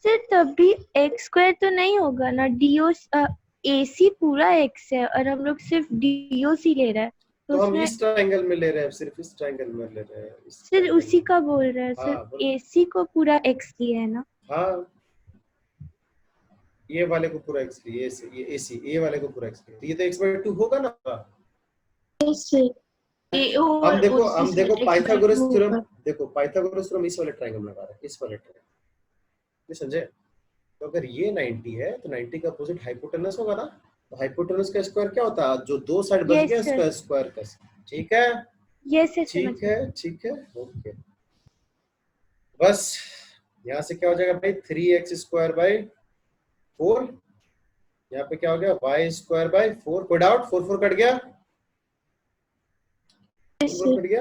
सर तभी x² तो नहीं होगा ना, AC पूरा x है और हम लोग सिर्फ DOC ले रहे हैं, तो हम इस ट्रायंगल में ले रहे हैं, सिर्फ इस ट्रायंगल में ले रहे हैं। सर उसी का बोल रहे हैं सर। हाँ, AC को पूरा x लिया है ना। हाँ, ये वाले को पूरा x लिए, ये AC ये वाले को पूरा x लिए, तो ये तो x/2 होगा ना। Yes sir. हम देखो पाइथागोरस थ्योरम, देखो पाइथागोरस थ्योरम इस वाले ट्रायंगल में लगा रहा है, इस वाले ट्रायंगल। समझे? तो अगर ये 90 है तो 90 का अपोजिट हाइपोटेनस होगा ना। तो हाइपोटेनस का स्क्वायर क्या होता है? जो दो साइड बच गया उसका स्क्वायर का। ठीक है, यस सर, ठीक है, ठीक है, ओके। बस यहाँ से क्या हो जाएगा भाई? 3x²/4। यहाँ पे क्या हो गया? y²/4। कोई डाउट? 4 कट गया, 4 कट गया।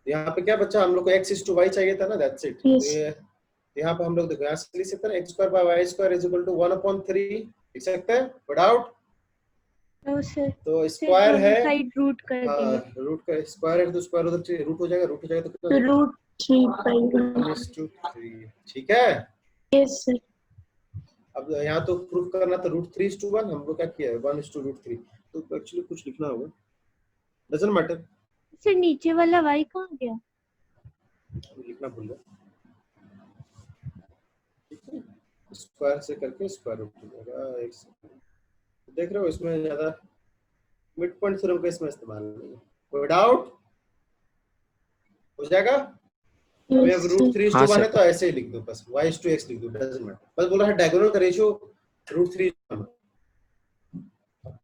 यहाँ पे क्या बच्चा, हम लोग को x is to y चाहिए था ना, दैट्स इट। Yes. तो ये यहाँ पे हम लोग देखो यहाँ से लिख सकते हैं x square by y square is equal to 1/3 लिख सकते हैं विदाउट। नो सर, तो स्क्वायर है, साइड रूट कर देंगे। रूट का स्क्वायर है तो स्क्वायर उधर रूट हो जाएगा, रूट हो जाएगा तो कितना तो हो रूट 3 by 1। 1:3, ठीक है। Yes sir। अब यहाँ तो प्रूफ करना था √3:1, हम लोग क्या किया है 1:√3, तो एक्चुअली कुछ लिखना होगा, डजंट मैटर। सर नीचे वाला y कहाँ गया? लिखना भूल गया, ठीक है। स्क्वायर से करके स्क्वायर रूट हो जाएगा। एक सेकंड, देख रहे हो इसमें ज्यादा मिड पॉइंट थ्योरम का इसमें इस्तेमाल नहीं है, कोई डाउट हो जाएगा। अभी अब √3:1 हाँ, है तो ऐसे ही लिख दो बस, y/x लिख दो, डजंट मैटर। बस बोला है डायगोनल का रेशियो √3:1,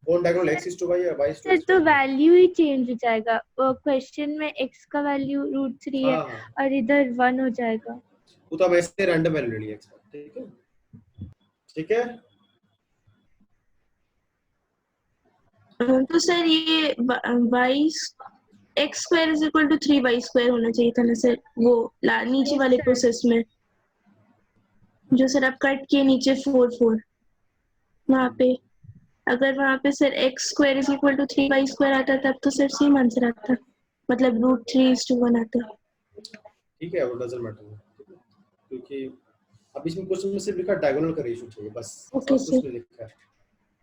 कौन डायगोनल x/y या सर y/x? तो वैल्यू ही चेंज हो जाएगा, क्वेश्चन में x का वैल्यू √3 है हाँ और इधर 1 हो जाएगा। वो तो अब ऐसे रैंडम वैल्यू ले लिया x का, ठीक है, ठीक है। तो सर ये x square is equal to 3y square होना चाहिए था ना सर, वो नीचे वाले sir. प्रोसेस में जो सर आप कट किए नीचे 4 वहाँ पे, अगर वहाँ पे sir x square is equal to 3y square आता तब तो सर सेम आंसर आता, मतलब √3:1 आता। ठीक है, वो डजंट मैटर, क्योंकि अब इसमें क्वेश्चन में सिर्फ लिखा डायगोनल का रेशियो चाहिए बस, Okay, सब कुछ में लिखा है।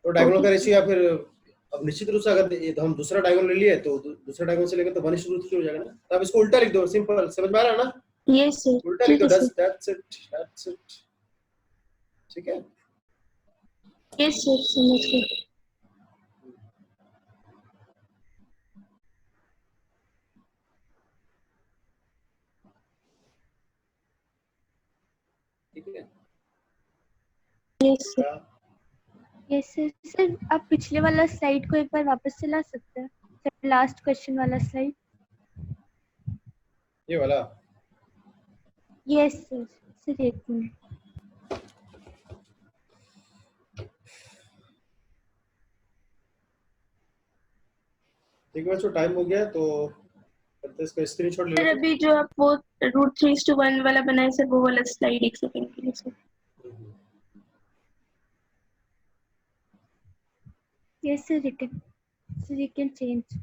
तो डायगोनल का रेशियो या फिर अब निश्चित रूप से अगर हम दूसरा डायगोनल ले लिए तो दूसरा डायगोनल से लेकर तो 1:3 हो जाएगा ना, तो आप इसको उल्टा लिख दो, सिंपल, समझ में आ रहा है ना? Yes sir। उल्टा लिख दो, ठीक है सर। दैट्स इट, ठीक है। Yes sir, समझ गए। ठीक है, Yes sir। Yes sir. Sir आप पिछले वाला स्लाइड को एक बार वापस चला सकते हैं, सर लास्ट क्वेश्चन वाला स्लाइड। ये वाला यस सर। सर एक मिनट। ठीक है बच्चों, टाइम हो गया तो करते इसका स्क्रीनशॉट ले सर लेते अभी जो आप वो √3:1 वाला बनाए सर, वो वाला स्लाइड एक सेकंड के लिए sir. Yes sir, you can change।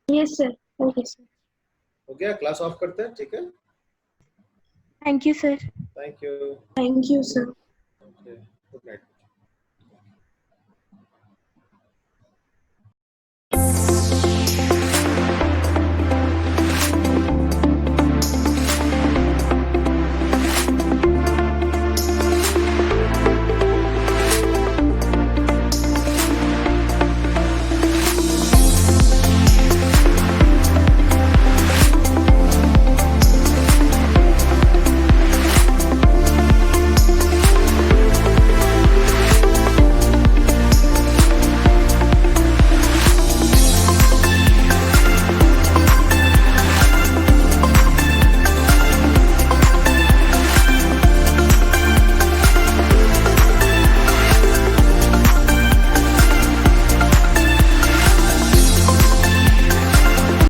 Yes sir। Okay sir. हो गया, क्लास ऑफ करते हैं, ठीक है, thank you sir. Thank you. Thank you sir.